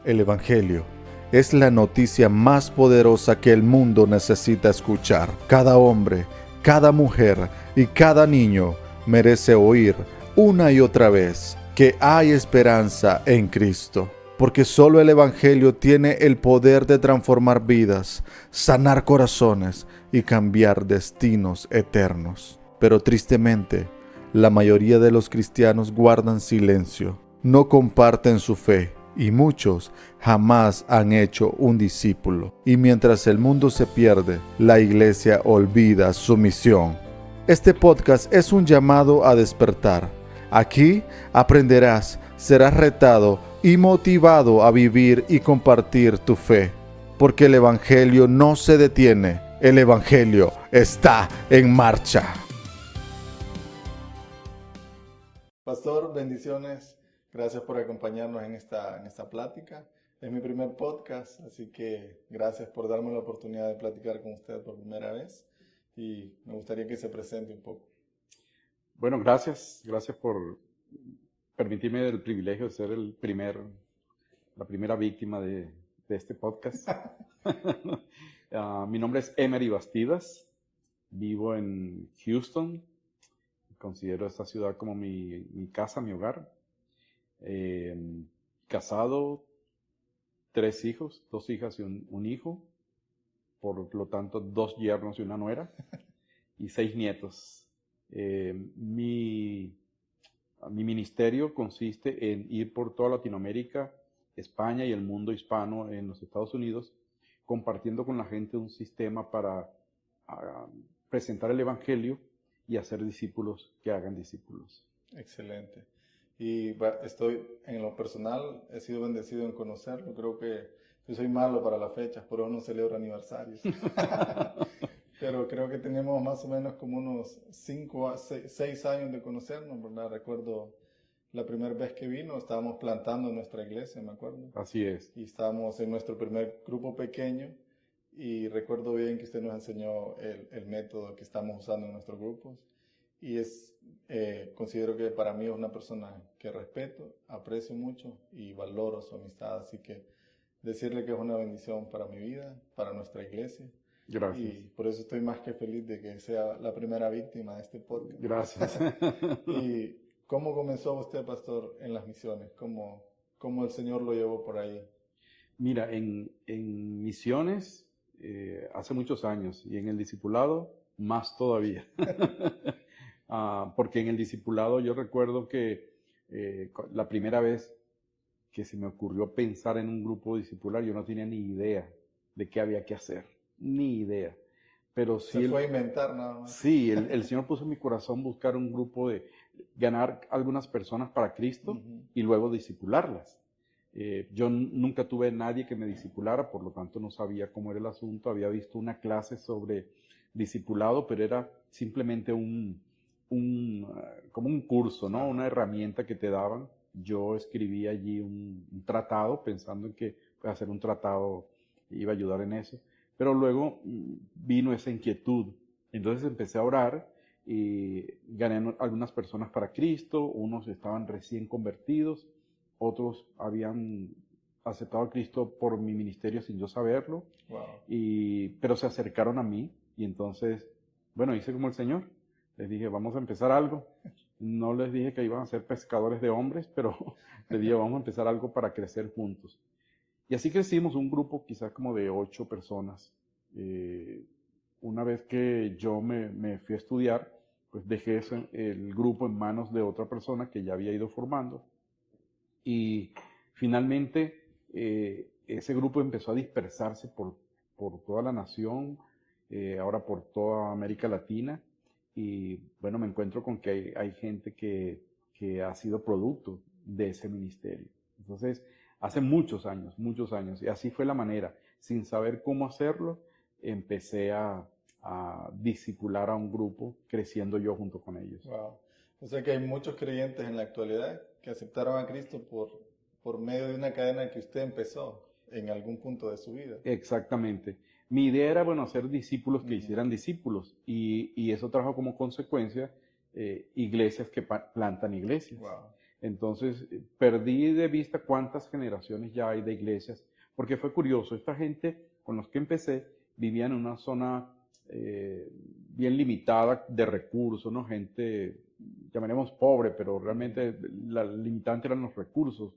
El Evangelio es la noticia más poderosa que el mundo necesita escuchar. Cada hombre, cada mujer y cada niño merece oír una y otra vez que hay esperanza en Cristo. Porque solo el Evangelio tiene el poder de transformar vidas, sanar corazones y cambiar destinos eternos. Pero tristemente, la mayoría de los cristianos guardan silencio, no comparten su fe y muchos jamás han hecho un discípulo. Y mientras el mundo se pierde, la iglesia olvida su misión. Este podcast es un llamado a despertar. Aquí aprenderás, serás retado y motivado a vivir y compartir tu fe. Porque el Evangelio no se detiene, el Evangelio está en marcha. Pastor, bendiciones. Gracias por acompañarnos en esta plática. Es mi primer podcast, así que gracias por darme la oportunidad de platicar con usted por primera vez. Y me gustaría que se presente un poco. Bueno, gracias por permitirme el privilegio de ser la primera víctima de este podcast. Mi nombre es Emery Bastidas, vivo en Houston, considero esta ciudad como mi casa, mi hogar. Casado, 3 hijos, 2 hijas y un hijo, por lo tanto 2 yernos y una nuera, y 6 nietos. Mi ministerio consiste en ir por toda Latinoamérica, España y el mundo hispano en los Estados Unidos, compartiendo con la gente un sistema para presentar el Evangelio y hacer discípulos que hagan discípulos. Excelente. Y estoy, en lo personal, he sido bendecido en conocerlo. Creo que yo soy malo para las fechas, por eso no celebro aniversarios. Pero creo que tenemos más o menos como unos 6 años de conocernos, ¿verdad? Recuerdo la primera vez que vino, estábamos plantando nuestra iglesia, me acuerdo. Así es. Y estábamos en nuestro primer grupo pequeño. Y recuerdo bien que usted nos enseñó el método que estamos usando en nuestros grupos. Y considero que para mí es una persona que respeto, aprecio mucho y valoro su amistad. Así que decirle que es una bendición para mi vida, para nuestra iglesia. Gracias. Y por eso estoy más que feliz de que sea la primera víctima de este podcast. Gracias. ¿Y cómo comenzó usted, pastor, en las misiones? ¿Cómo el Señor lo llevó por ahí? Mira, en misiones hace muchos años y en el discipulado más todavía. Porque en el discipulado yo recuerdo que la primera vez que se me ocurrió pensar en un grupo discipular, yo no tenía ni idea de qué había que hacer, ni idea. Pero sí Se fue a inventar nada más. Sí, el Señor puso en mi corazón buscar un grupo de ganar algunas personas para Cristo y luego discipularlas. Yo nunca tuve nadie que me discipulara, por lo tanto no sabía cómo era el asunto. Había visto una clase sobre discipulado, pero era simplemente como un curso, ¿no? Una herramienta que te daban. Yo escribí allí un tratado pensando en que hacer un tratado iba a ayudar en eso. Pero luego vino esa inquietud. Entonces empecé a orar y gané algunas personas para Cristo. Unos estaban recién convertidos, otros habían aceptado a Cristo por mi ministerio sin yo saberlo. Wow. Pero se acercaron a mí y entonces, bueno, hice como el Señor. Les dije, vamos a empezar algo. No les dije que iban a ser pescadores de hombres, pero les dije, vamos a empezar algo para crecer juntos. Y así crecimos un grupo quizás como de 8 personas. Una vez que yo me fui a estudiar, pues dejé el grupo en manos de otra persona que ya había ido formando. Y finalmente ese grupo empezó a dispersarse por toda la nación, ahora por toda América Latina. Y bueno, me encuentro con que hay gente que ha sido producto de ese ministerio. Entonces, hace muchos años, y así fue la manera. Sin saber cómo hacerlo, empecé a discipular a un grupo, creciendo yo junto con ellos. Wow. O sea que hay muchos creyentes en la actualidad que aceptaron a Cristo por medio de una cadena que usted empezó en algún punto de su vida. Exactamente. Mi idea era, bueno, hacer discípulos que hicieran discípulos, y eso trajo como consecuencia iglesias que plantan iglesias. Wow. Entonces, perdí de vista cuántas generaciones ya hay de iglesias, porque fue curioso, esta gente con los que empecé vivía en una zona bien limitada de recursos, ¿no? Gente, llamaremos pobre, pero realmente la limitante eran los recursos,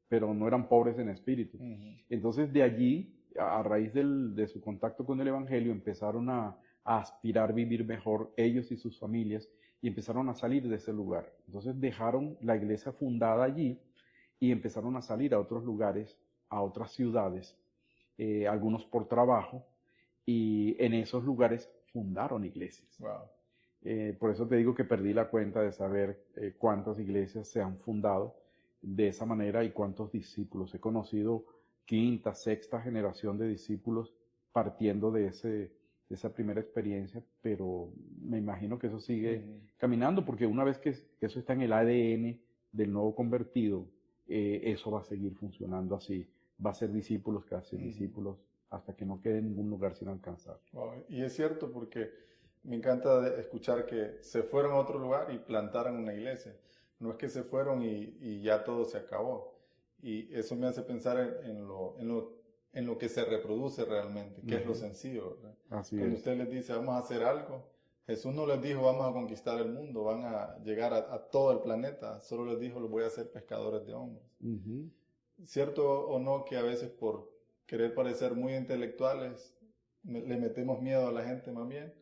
pero no eran pobres en espíritu. Entonces, de allí, a raíz de su contacto con el Evangelio, empezaron a aspirar a vivir mejor ellos y sus familias, y empezaron a salir de ese lugar. Entonces dejaron la iglesia fundada allí y empezaron a salir a otros lugares, a otras ciudades, algunos por trabajo, y en esos lugares fundaron iglesias. Wow. Por eso te digo que perdí la cuenta de saber cuántas iglesias se han fundado de esa manera y cuántos discípulos. He conocido quinta, sexta generación de discípulos partiendo de esa primera experiencia, pero me imagino que eso sigue caminando, porque una vez que eso está en el ADN del nuevo convertido, eso va a seguir funcionando así. Va a ser discípulos que hacen discípulos hasta que no quede en ningún lugar sin alcanzar. Wow. Y es cierto, porque me encanta escuchar que se fueron a otro lugar y plantaron una iglesia. No es que se fueron y ya todo se acabó. Y eso me hace pensar en lo que se reproduce realmente, que es lo sencillo, ¿verdad? Así Cuando es. usted les dice, vamos a hacer algo, Jesús no les dijo, vamos a conquistar el mundo, van a llegar a todo el planeta, solo les dijo, los voy a hacer pescadores de hombres. ¿Cierto o no que a veces por querer parecer muy intelectuales, le metemos miedo a la gente más bien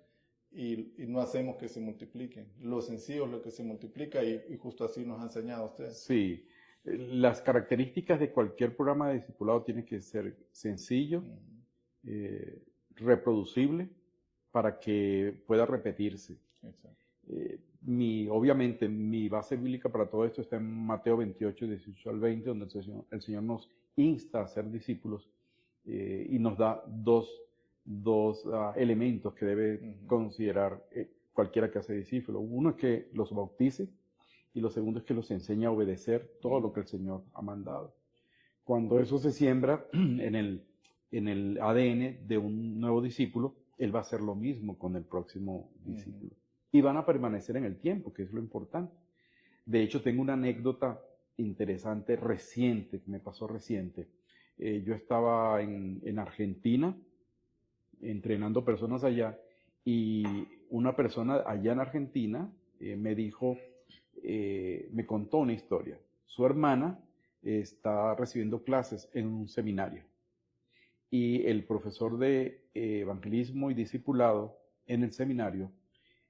y no hacemos que se multipliquen? Lo sencillo es lo que se multiplica y justo así nos ha enseñado usted. Sí. Las características de cualquier programa de discipulado tienen que ser sencillo, reproducible, para que pueda repetirse. Obviamente, mi base bíblica para todo esto está en Mateo 28, 18 al 20, donde el Señor nos insta a ser discípulos y nos da dos elementos que debe considerar cualquiera que hace discípulo. Uno es que los bautice, y lo segundo es que los enseña a obedecer todo lo que el Señor ha mandado. Cuando eso se siembra en el ADN de un nuevo discípulo, él va a hacer lo mismo con el próximo discípulo. Y van a permanecer en el tiempo, que es lo importante. De hecho, tengo una anécdota interesante, reciente, que me pasó reciente. Yo estaba en Argentina, entrenando personas allá, y una persona allá en Argentina me dijo, me contó una historia. Su hermana está recibiendo clases en un seminario y el profesor de evangelismo y discipulado en el seminario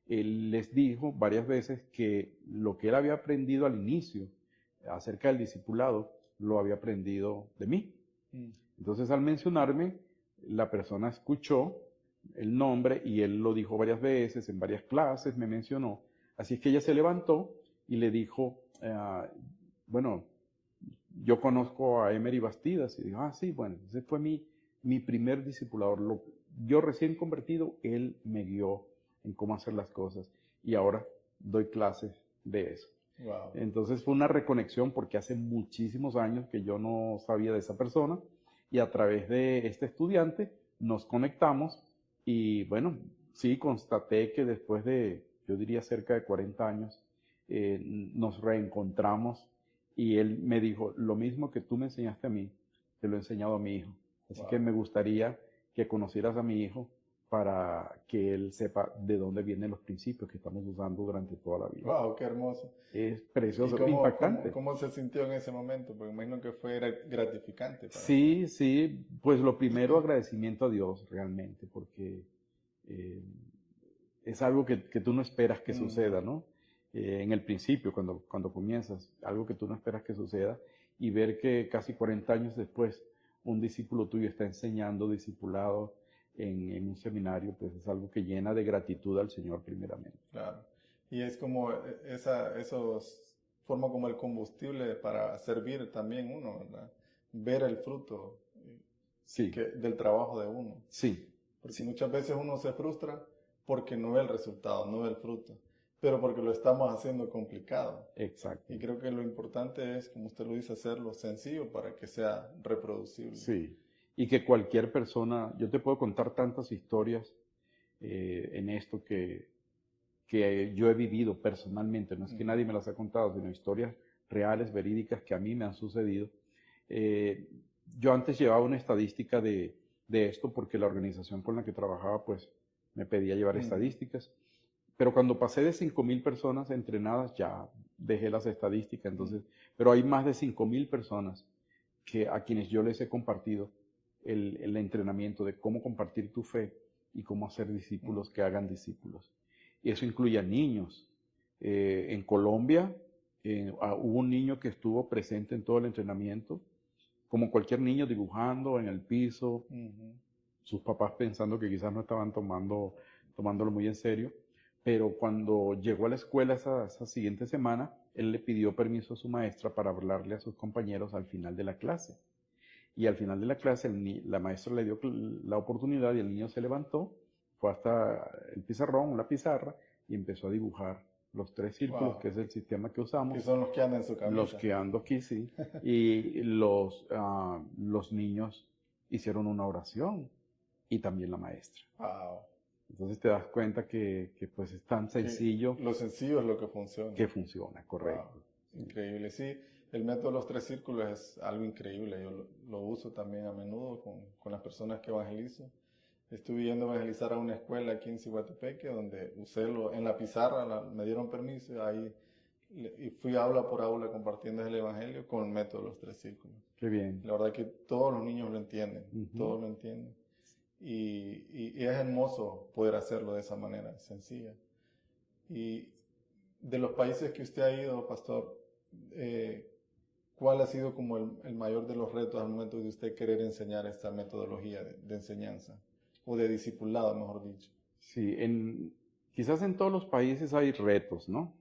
él les dijo varias veces que lo que él había aprendido al inicio acerca del discipulado lo había aprendido de mí. Entonces, al mencionarme, la persona escuchó el nombre y él lo dijo varias veces, en varias clases me mencionó. Así es que ella se levantó y le dijo, bueno, yo conozco a Emery Bastidas. Y dijo, sí, bueno, ese fue mi primer discipulador. Yo recién convertido, él me guió en cómo hacer las cosas y ahora doy clases de eso. Wow. Entonces fue una reconexión porque hace muchísimos años que yo no sabía de esa persona y a través de este estudiante nos conectamos y bueno, sí constaté que después de, yo diría cerca de 40 años, nos reencontramos y él me dijo, lo mismo que tú me enseñaste a mí, te lo he enseñado a mi hijo. Así que me gustaría que conocieras a mi hijo para que él sepa de dónde vienen los principios que estamos usando durante toda la vida. ¡Wow! ¡Qué hermoso! Es precioso, impactante. ¿Cómo se sintió en ese momento? Porque me imagino que fue gratificante. Sí, sí. Pues lo primero, agradecimiento a Dios realmente, porque es algo que tú no esperas que suceda, ¿no? En el principio, cuando comienzas, algo que tú no esperas que suceda, y ver que casi 40 años después un discípulo tuyo está enseñando, discipulado en un seminario, pues es algo que llena de gratitud al Señor primeramente. Claro. Y es como eso forma como el combustible para servir también uno, ¿verdad? Ver el fruto del trabajo de uno. Sí. Porque muchas veces uno se frustra porque no ve el resultado, no ve el fruto, pero porque lo estamos haciendo complicado. Exacto. Y creo que lo importante es, como usted lo dice, hacerlo sencillo para que sea reproducible. Sí. Y que cualquier persona, yo te puedo contar tantas historias en esto que yo he vivido personalmente, no es que nadie me las ha contado, sino historias reales, verídicas, que a mí me han sucedido. Yo antes llevaba una estadística de esto porque la organización con la que trabajaba pues me pedía llevar estadísticas, pero cuando pasé de 5.000 personas entrenadas ya dejé las estadísticas, entonces, pero hay más de 5.000 personas a quienes yo les he compartido el entrenamiento de cómo compartir tu fe y cómo hacer discípulos que hagan discípulos. Y eso incluye a niños. En Colombia hubo un niño que estuvo presente en todo el entrenamiento, como cualquier niño dibujando en el piso, sus papás pensando que quizás no estaban tomándolo muy en serio, pero cuando llegó a la escuela esa siguiente semana, él le pidió permiso a su maestra para hablarle a sus compañeros al final de la clase. Y al final de la clase la maestra le dio la oportunidad y el niño se levantó, fue hasta el pizarrón, la pizarra, y empezó a dibujar los 3 círculos, Wow. que es el sistema que usamos. Que son los que andan en su camisa. Los que ando aquí, sí. Y los niños hicieron una oración y también la maestra. Wow. Entonces te das cuenta que pues es tan sencillo. Lo sencillo es lo que funciona. Que funciona, correcto. Wow. Increíble, sí. El método de los 3 círculos es algo increíble. Yo lo uso también a menudo con las personas que evangelizo. Estuve yendo a evangelizar a una escuela aquí en Ciguatepeque, donde usé en la pizarra, me dieron permiso, ahí y fui aula por aula compartiendo el evangelio con el método de los 3 círculos. Qué bien. La verdad que todos los niños lo entienden, todos lo entienden. Y es hermoso poder hacerlo de esa manera, sencilla. Y de los países que usted ha ido, pastor, ¿cuál ha sido como el mayor de los retos al momento de usted querer enseñar esta metodología de enseñanza? O de discipulado, mejor dicho. Sí, quizás en todos los países hay retos, ¿no?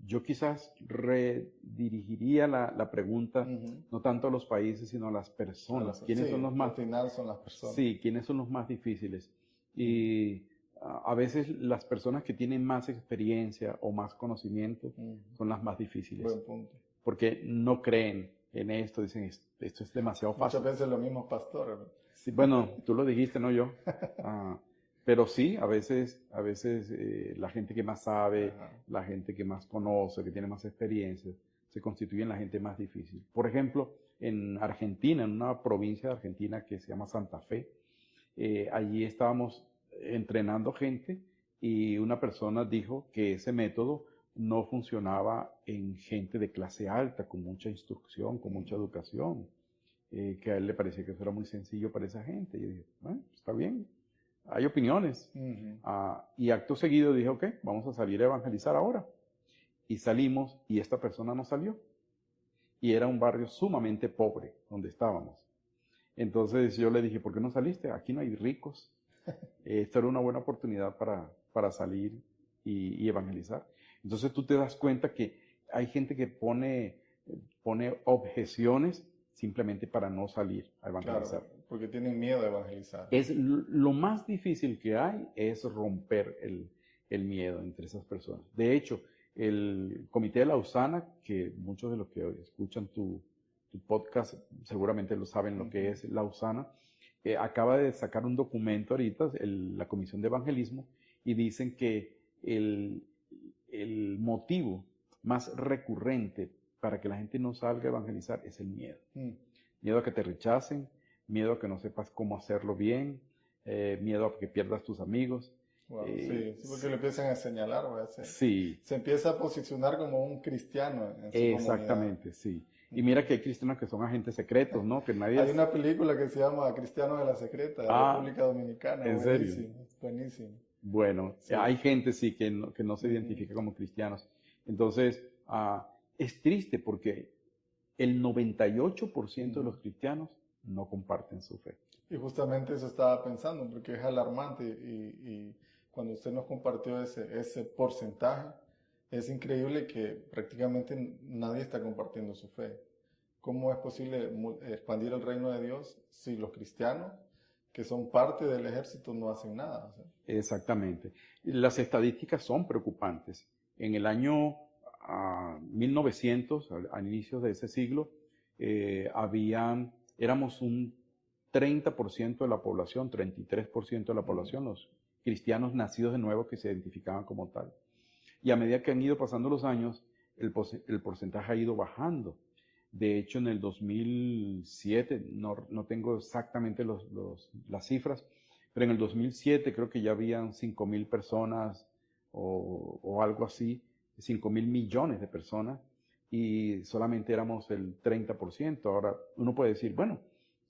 Yo quizás redirigiría la pregunta no tanto a los países, sino a las personas. ¿Quiénes son los más? Al final son las personas. Sí, ¿quiénes son los más difíciles? Y a veces las personas que tienen más experiencia o más conocimiento son las más difíciles. Buen punto. Porque no creen en esto, dicen, esto es demasiado fácil. Muchas veces los mismos pastores. Sí, bueno, tú lo dijiste, no yo. Pero sí, a veces la gente que más sabe, la gente que más conoce, que tiene más experiencia, se constituyen la gente más difícil. Por ejemplo, en Argentina, en una provincia de Argentina que se llama Santa Fe, allí estábamos entrenando gente y una persona dijo que ese método no funcionaba en gente de clase alta, con mucha instrucción, con mucha educación. Que a él le parecía que eso era muy sencillo para esa gente. Y yo dije, bueno, está bien, hay opiniones. Y acto seguido dije, ok, vamos a salir a evangelizar ahora. Y salimos y esta persona no salió. Y era un barrio sumamente pobre donde estábamos. Entonces yo le dije, ¿por qué no saliste? Aquí no hay ricos. Esta era una buena oportunidad para salir y evangelizar. Entonces tú te das cuenta que hay gente que pone objeciones simplemente para no salir a evangelizar. Claro, porque tienen miedo de evangelizar. Lo más difícil que hay es romper el miedo entre esas personas. De hecho, el Comité de Lausana, que muchos de los que escuchan tu podcast seguramente lo saben lo que es Lausana, acaba de sacar un documento ahorita, la Comisión de Evangelismo, y dicen que el motivo más recurrente para que la gente no salga a evangelizar es el miedo. Miedo a que te rechacen, miedo a que no sepas cómo hacerlo bien, miedo a que pierdas tus amigos. Wow, sí, porque le empiezan a señalar, sí. Se empieza a posicionar como un cristiano en su exactamente, comunidad. Sí. Y mira que hay cristianos que son agentes secretos, ¿no? Que nadie hay una película que se llama Cristianos de la Secreta, de la República Dominicana. ¿En serio? Buenísimo. Bueno, sí. Hay gente, sí, que no se identifica como cristianos. Entonces, es triste porque el 98% de los cristianos no comparten su fe. Y justamente eso estaba pensando, porque es alarmante y cuando usted nos compartió ese porcentaje, es increíble que prácticamente nadie está compartiendo su fe. ¿Cómo es posible expandir el reino de Dios si los cristianos, que son parte del ejército, no hacen nada? O sea, exactamente. Las estadísticas son preocupantes. En el año 1900, al inicio de ese siglo, éramos un 30% de la población, 33% de la población, los cristianos nacidos de nuevo que se identificaban como tal. Y a medida que han ido pasando los años, el porcentaje ha ido bajando. De hecho, en el 2007, no tengo exactamente las cifras, pero en el 2007 creo que ya habían 5.000 personas o algo así, 5.000 millones de personas, y solamente éramos el 30%. Ahora uno puede decir, bueno,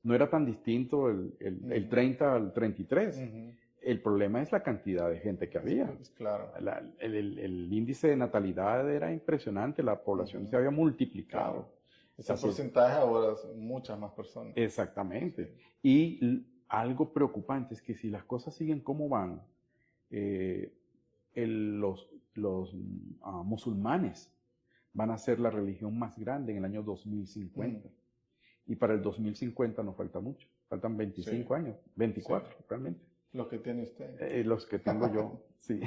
no era tan distinto el 30 al 33. El problema es la cantidad de gente que había. Claro. El índice de natalidad era impresionante, la población se había multiplicado. Claro. Ese porcentaje ahora son muchas más personas. Exactamente. Y algo preocupante es que si las cosas siguen como van, los musulmanes van a ser la religión más grande en el año 2050. Y para el 2050 nos falta mucho. Faltan 25 años, 24 realmente. Los que tiene usted. Los que tengo yo, sí,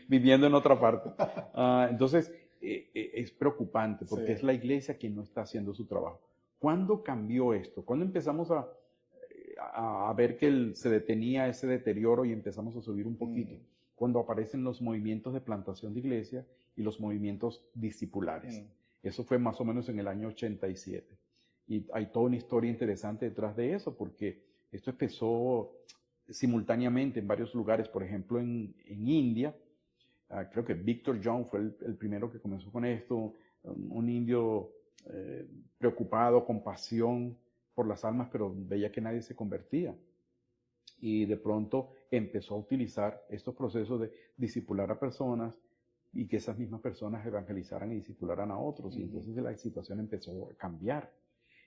viviendo en otra parte. Entonces, es preocupante porque es la iglesia quien no está haciendo su trabajo. ¿Cuándo cambió esto? ¿Cuándo empezamos a ver que se detenía ese deterioro y empezamos a subir un poquito? Cuando aparecen los movimientos de plantación de iglesia y los movimientos discipulares. Eso fue más o menos en el año 87. Y hay toda una historia interesante detrás de eso, porque esto empezó simultáneamente en varios lugares. Por ejemplo, en India, creo que Victor Young fue el primero que comenzó con esto, un indio preocupado, con pasión por las almas, pero veía que nadie se convertía. Y de pronto empezó a utilizar estos procesos de discipular a personas y que esas mismas personas evangelizaran y discipularan a otros. Y entonces la situación empezó a cambiar.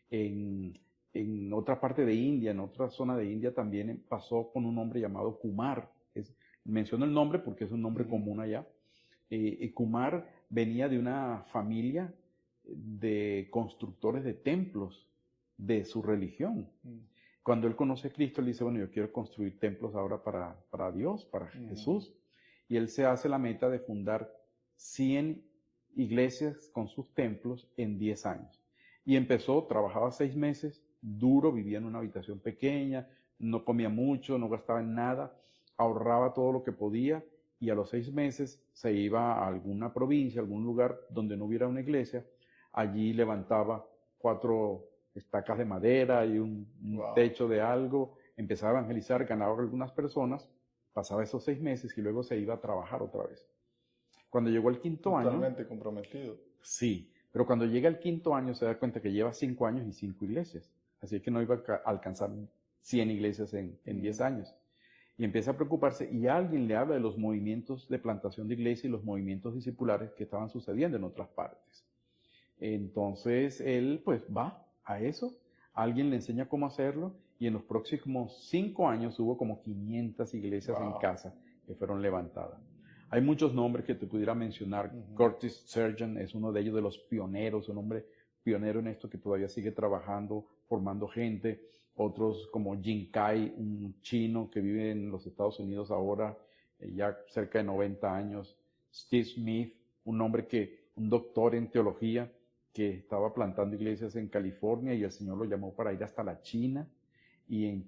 En otra parte de India, en otra zona de India también pasó con un hombre llamado Kumar. Menciono el nombre porque es un nombre común allá. Kumar venía de una familia de constructores de templos de su religión. Cuando él conoce a Cristo, él dice, bueno, yo quiero construir templos ahora para Dios, para Jesús. Y él se hace la meta de fundar 100 iglesias con sus templos en 10 años. Y empezó, trabajaba 6 meses, duro, vivía en una habitación pequeña, no comía mucho, no gastaba en nada, ahorraba todo lo que podía y a los 6 meses se iba a alguna provincia, a algún lugar donde no hubiera una iglesia. Allí levantaba 4 estacas de madera y un techo de algo, empezaba a evangelizar, ganaba a algunas personas, pasaba esos 6 meses y luego se iba a trabajar otra vez. Cuando llegó el quinto año... Totalmente comprometido. Sí, pero cuando llega el quinto año se da cuenta que lleva 5 años y 5 iglesias. Así que no iba a alcanzar 100 iglesias en 10 años. Y empieza a preocuparse y alguien le habla de los movimientos de plantación de iglesia y los movimientos discipulares que estaban sucediendo en otras partes. Entonces él pues va a eso, alguien le enseña cómo hacerlo y en los próximos 5 años hubo como 500 iglesias en casa que fueron levantadas. Hay muchos nombres que te pudiera mencionar. Curtis Sergeant es uno de ellos, de los pioneros, un hombre pionero en esto que todavía sigue trabajando, formando gente. Otros como Jin Kai, un chino que vive en los Estados Unidos ahora, ya cerca de 90 años. Steve Smith, un doctor en teología que estaba plantando iglesias en California y el Señor lo llamó para ir hasta la China. Y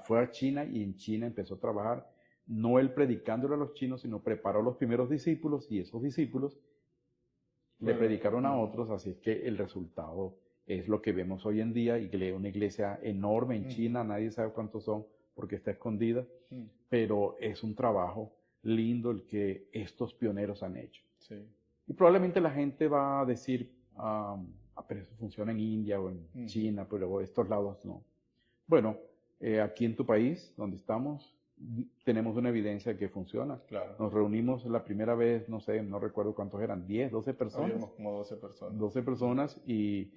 fue a China y en China empezó a trabajar, no él predicándole a los chinos, sino preparó a los primeros discípulos y esos discípulos le predicaron a otros, así es que el resultado es lo que vemos hoy en día, y que una iglesia enorme en China, nadie sabe cuántos son porque está escondida, pero es un trabajo lindo el que estos pioneros han hecho. Sí. Y probablemente la gente va a decir, pero eso funciona en India o en China, pero estos lados no. Bueno, aquí en tu país, donde estamos, tenemos una evidencia de que funciona. Claro. Nos reunimos la primera vez, no sé, no recuerdo cuántos eran, 10, 12 personas. Habíamos como 12 personas. 12 personas y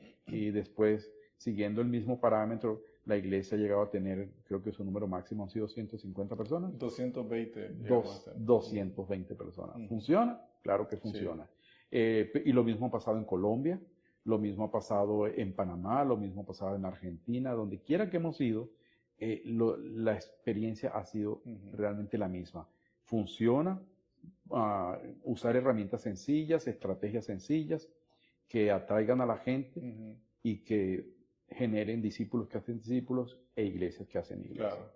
después, siguiendo el mismo parámetro, la iglesia ha llegado a tener, creo que su número máximo han sido 150 personas. 220. 220 personas. ¿Funciona? Claro que funciona. Sí. Y lo mismo ha pasado en Colombia, lo mismo ha pasado en Panamá, lo mismo ha pasado en Argentina, donde quiera que hemos ido, la experiencia ha sido realmente la misma. Funciona, usar herramientas sencillas, estrategias sencillas, que atraigan a la gente y que generen discípulos que hacen discípulos e iglesias que hacen iglesias. Claro.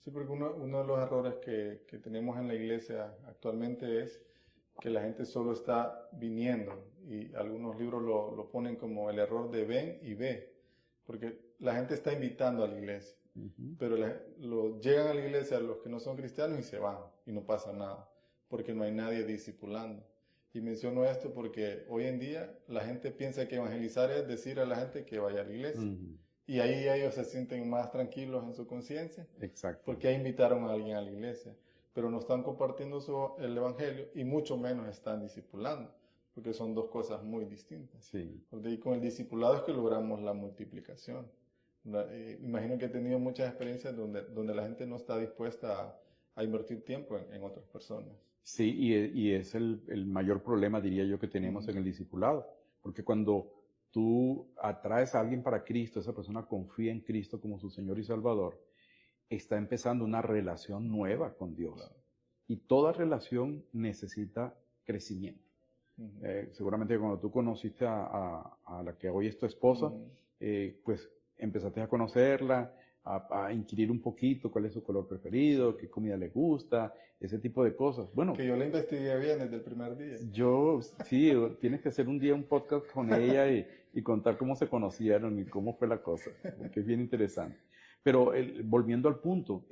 Sí, porque uno de los errores que tenemos en la iglesia actualmente es que la gente solo está viniendo, y algunos libros lo ponen como el error de ven y ve, porque la gente está invitando a la iglesia, pero llegan a la iglesia los que no son cristianos y se van, y no pasa nada, porque no hay nadie discipulando. Y menciono esto porque hoy en día la gente piensa que evangelizar es decir a la gente que vaya a la iglesia. Y ahí ellos se sienten más tranquilos en su conciencia. Exacto. Porque ahí invitaron a alguien a la iglesia. Pero no están compartiendo el evangelio y mucho menos están discipulando. Porque son dos cosas muy distintas. Sí. Porque con el discipulado es que logramos la multiplicación. Imagino que he tenido muchas experiencias donde la gente no está dispuesta a invertir tiempo en otras personas. Sí, y es el mayor problema, diría yo, que tenemos en el discipulado. Porque cuando tú atraes a alguien para Cristo, esa persona confía en Cristo como su Señor y Salvador, está empezando una relación nueva con Dios. Claro. Y toda relación necesita crecimiento. Seguramente cuando tú conociste a la que hoy es tu esposa, pues empezaste a conocerla, a inquirir un poquito cuál es su color preferido, qué comida le gusta, ese tipo de cosas. Bueno, que yo la investigué bien desde el primer día. Sí, tienes que hacer un día un podcast con ella y contar cómo se conocieron y cómo fue la cosa, que es bien interesante. Pero volviendo al punto,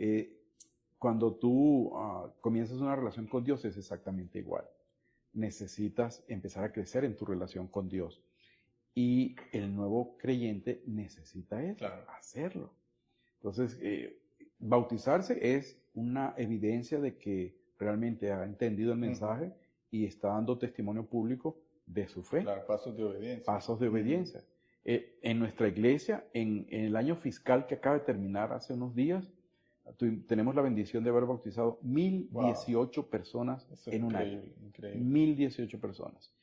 cuando tú comienzas una relación con Dios es exactamente igual. Necesitas empezar a crecer en tu relación con Dios. Y el nuevo creyente necesita eso, claro, hacerlo. Entonces, bautizarse es una evidencia de que realmente ha entendido el mensaje y está dando testimonio público de su fe. Claro, pasos de obediencia. Pasos de obediencia. En nuestra iglesia, en el año fiscal que acaba de terminar hace unos días, tenemos la bendición de haber bautizado 1,018 personas en un año. Increíble. 1,018 personas.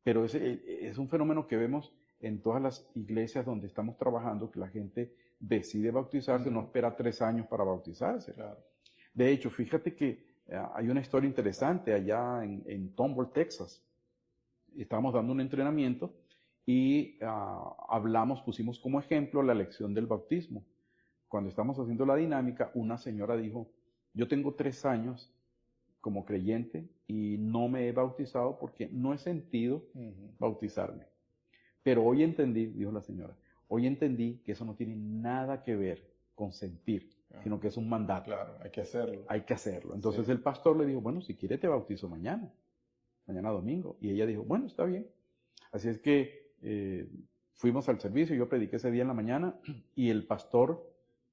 Pero es un fenómeno que vemos en todas las iglesias donde estamos trabajando, que la gente decide bautizarse, no espera 3 años para bautizarse. Claro. De hecho, fíjate que hay una historia interesante allá en Tomball, Texas. Estábamos dando un entrenamiento y pusimos como ejemplo la lección del bautismo. Cuando estamos haciendo la dinámica, una señora dijo, yo tengo 3 años como creyente y no me he bautizado porque no he sentido bautizarme. Pero hoy entendí, dijo la señora, hoy entendí que eso no tiene nada que ver con sentir, sino que es un mandato. Claro, hay que hacerlo. Hay que hacerlo. Entonces el pastor le dijo, bueno, si quiere te bautizo mañana domingo. Y ella dijo, bueno, está bien. Así es que fuimos al servicio, yo prediqué ese día en la mañana y el pastor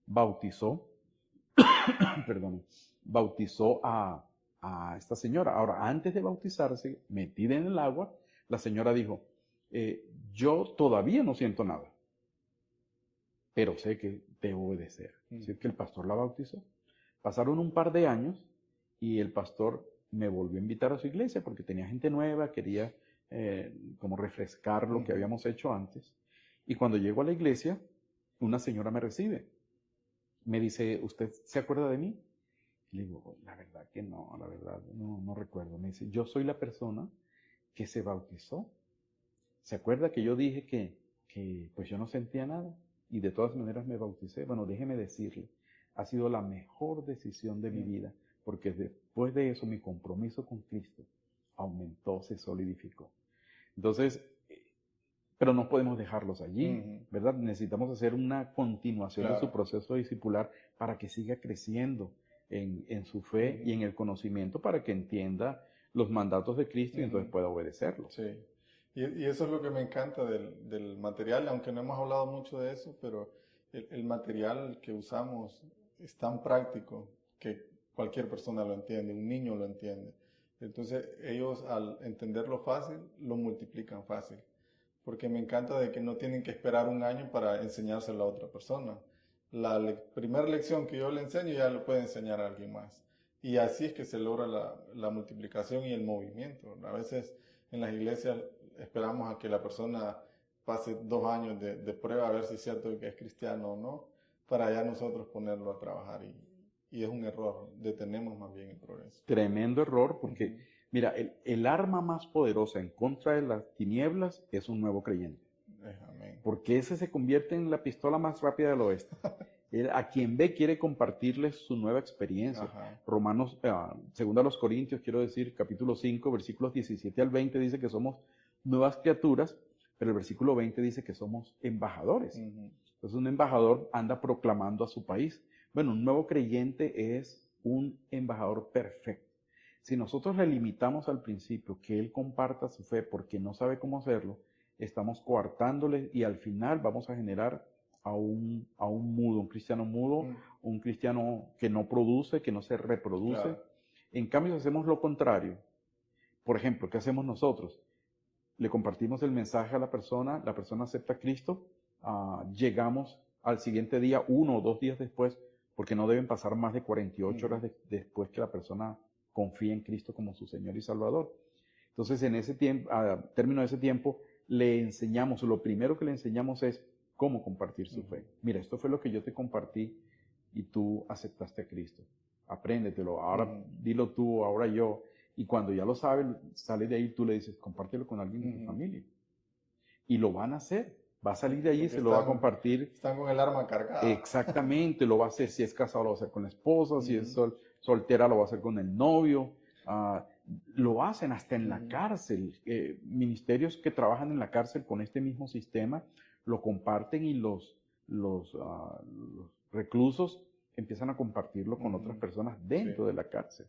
bautizó a esta señora. Ahora, antes de bautizarse, metida en el agua, la señora dijo, yo todavía no siento nada, pero sé que debo obedecer. Así es que el pastor la bautizó. Pasaron un par de años y el pastor me volvió a invitar a su iglesia porque tenía gente nueva, quería como refrescar lo que habíamos hecho antes. Y cuando llego a la iglesia, una señora me recibe. Me dice, ¿usted se acuerda de mí? Y le digo, la verdad que no, la verdad no recuerdo. Me dice, yo soy la persona que se bautizó. ¿Se acuerda que yo dije que pues yo no sentía nada? Y de todas maneras me bauticé. Bueno, déjeme decirle, ha sido la mejor decisión de mi vida, porque después de eso mi compromiso con Cristo aumentó, se solidificó. Entonces, pero no podemos dejarlos allí, ¿verdad? Necesitamos hacer una continuación de su proceso discipular para que siga creciendo en su fe y en el conocimiento, para que entienda los mandatos de Cristo y entonces pueda obedecerlos. Sí. Y eso es lo que me encanta del material, aunque no hemos hablado mucho de eso, pero el material que usamos es tan práctico que cualquier persona lo entiende, un niño lo entiende. Entonces ellos al entenderlo fácil, lo multiplican fácil. Porque me encanta de que no tienen que esperar un año para enseñárselo a otra persona. La primera lección que yo le enseño ya lo puede enseñar a alguien más. Y así es que se logra la multiplicación y el movimiento. A veces en las iglesias esperamos a que la persona pase 2 años de prueba a ver si es cierto que es cristiano o no, para ya nosotros ponerlo a trabajar. Y es un error, detenemos más bien el progreso. Tremendo error, porque mira, el arma más poderosa en contra de las tinieblas es un nuevo creyente. Amén. porque ese se convierte en la pistola más rápida del oeste. Él, a quien ve quiere compartirles su nueva experiencia. Ajá. Romanos, segunda a los Corintios, quiero decir, capítulo 5, versículos 17 al 20 dice que somos nuevas criaturas, pero el versículo 20 dice que somos embajadores. Entonces un embajador anda proclamando a su país. Bueno, un nuevo creyente es un embajador perfecto. Si nosotros le limitamos al principio que él comparta su fe porque no sabe cómo hacerlo, estamos coartándole y al final vamos a generar a un mudo, un cristiano mudo, un cristiano que no produce, que no se reproduce. Claro. En cambio, si hacemos lo contrario, por ejemplo, ¿qué hacemos nosotros? Le compartimos el mensaje a la persona acepta a Cristo, llegamos al siguiente día, 1 o 2 días después, porque no deben pasar más de 48 horas después que la persona confíe en Cristo como su Señor y Salvador. Entonces, en ese tiempo, a término de ese tiempo, le enseñamos, lo primero que le enseñamos es cómo compartir su fe. Mira, esto fue lo que yo te compartí y tú aceptaste a Cristo. Apréndetelo, ahora dilo tú, ahora yo. Y cuando ya lo sabe, sale de ahí, tú le dices, compártelo con alguien de tu familia. Y lo van a hacer. Va a salir de ahí y se lo va a compartir. Están con el arma cargada. Exactamente, lo va a hacer. Si es casado, lo va a hacer con la esposa. Si es soltera, lo va a hacer con el novio. Lo hacen hasta en la cárcel. Ministerios que trabajan en la cárcel con este mismo sistema lo comparten y los reclusos empiezan a compartirlo con otras personas dentro de la cárcel.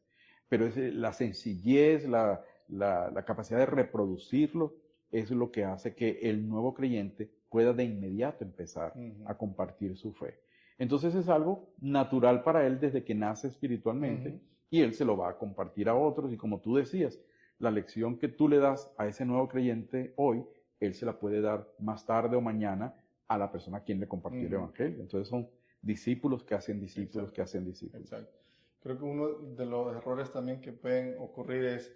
Pero es la sencillez, la capacidad de reproducirlo es lo que hace que el nuevo creyente pueda de inmediato empezar a compartir su fe. Entonces es algo natural para él desde que nace espiritualmente y él se lo va a compartir a otros y como tú decías, la lección que tú le das a ese nuevo creyente hoy, él se la puede dar más tarde o mañana a la persona a quien le compartió el evangelio. Entonces son discípulos que hacen discípulos que hacen discípulos. Exacto. Creo que uno de los errores también que pueden ocurrir es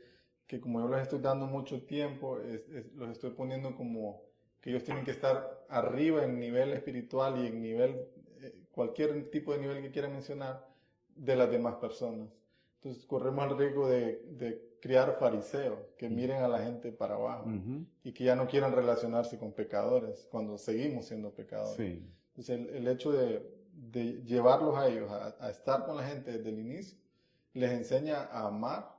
que como yo les estoy dando mucho tiempo, los estoy poniendo como que ellos tienen que estar arriba en nivel espiritual y en nivel, cualquier tipo de nivel que quieran mencionar, de las demás personas. Entonces corremos el riesgo de criar fariseos que miren a la gente para abajo y que ya no quieran relacionarse con pecadores cuando seguimos siendo pecadores. Sí. Entonces el hecho de llevarlos a ellos a estar con la gente desde el inicio, les enseña a amar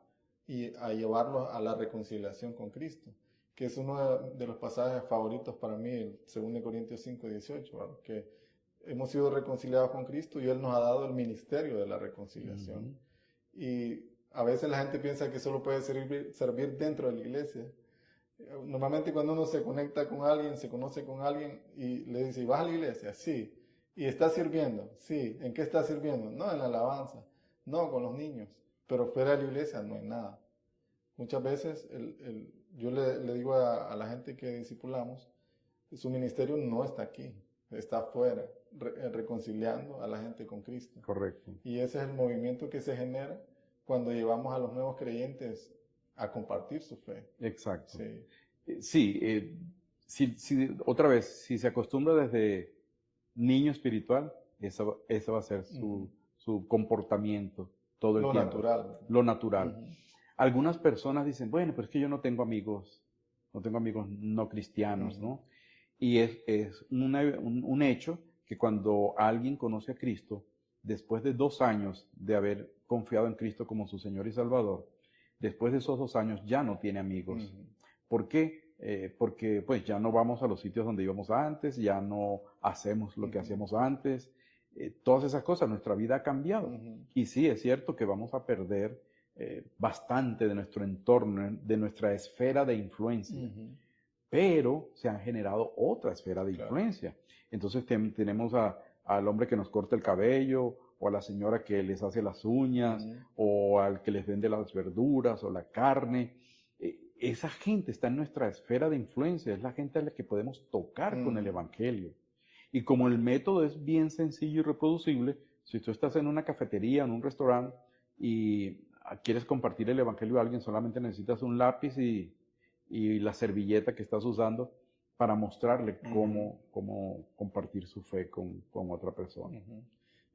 y a llevarlos a la reconciliación con Cristo, que es uno de los pasajes favoritos para mí, el 2 Corintios 5, 18, ¿verdad? Que hemos sido reconciliados con Cristo y Él nos ha dado el ministerio de la reconciliación. Y a veces la gente piensa que solo puede servir dentro de la iglesia. Normalmente cuando uno se conecta con alguien, se conoce con alguien y le dice, ¿vas a la iglesia? Sí. ¿Y estás sirviendo? Sí. ¿En qué estás sirviendo? No, en la alabanza. No, con los niños. Pero fuera de la iglesia no hay nada. Muchas veces yo le digo a la gente que discipulamos, su ministerio no está aquí, está afuera, reconciliando a la gente con Cristo. Correcto. Y ese es el movimiento que se genera cuando llevamos a los nuevos creyentes a compartir su fe. Exacto. Sí. Sí, otra vez, si se acostumbra desde niño espiritual, eso va a ser su comportamiento todo el tiempo. Lo natural. Algunas personas dicen, bueno, pero es que yo no tengo amigos no cristianos, ¿no? Y es un hecho que cuando alguien conoce a Cristo, después de 2 años de haber confiado en Cristo como su Señor y Salvador, después de esos 2 años ya no tiene amigos. ¿Por qué? Porque pues ya no vamos a los sitios donde íbamos antes, ya no hacemos lo que hacíamos antes, todas esas cosas, nuestra vida ha cambiado. Y sí, es cierto que vamos a perder bastante de nuestro entorno, de nuestra esfera de influencia, pero se han generado otra esfera de influencia. Entonces tenemos al hombre que nos corta el cabello, o a la señora que les hace las uñas, o al que les vende las verduras o la carne. Esa gente está en nuestra esfera de influencia, es la gente a la que podemos tocar con el evangelio. Y como el método es bien sencillo y reproducible, si tú estás en una cafetería, en un restaurante, y quieres compartir el evangelio a alguien, solamente necesitas un lápiz y la servilleta que estás usando para mostrarle cómo compartir su fe con otra persona.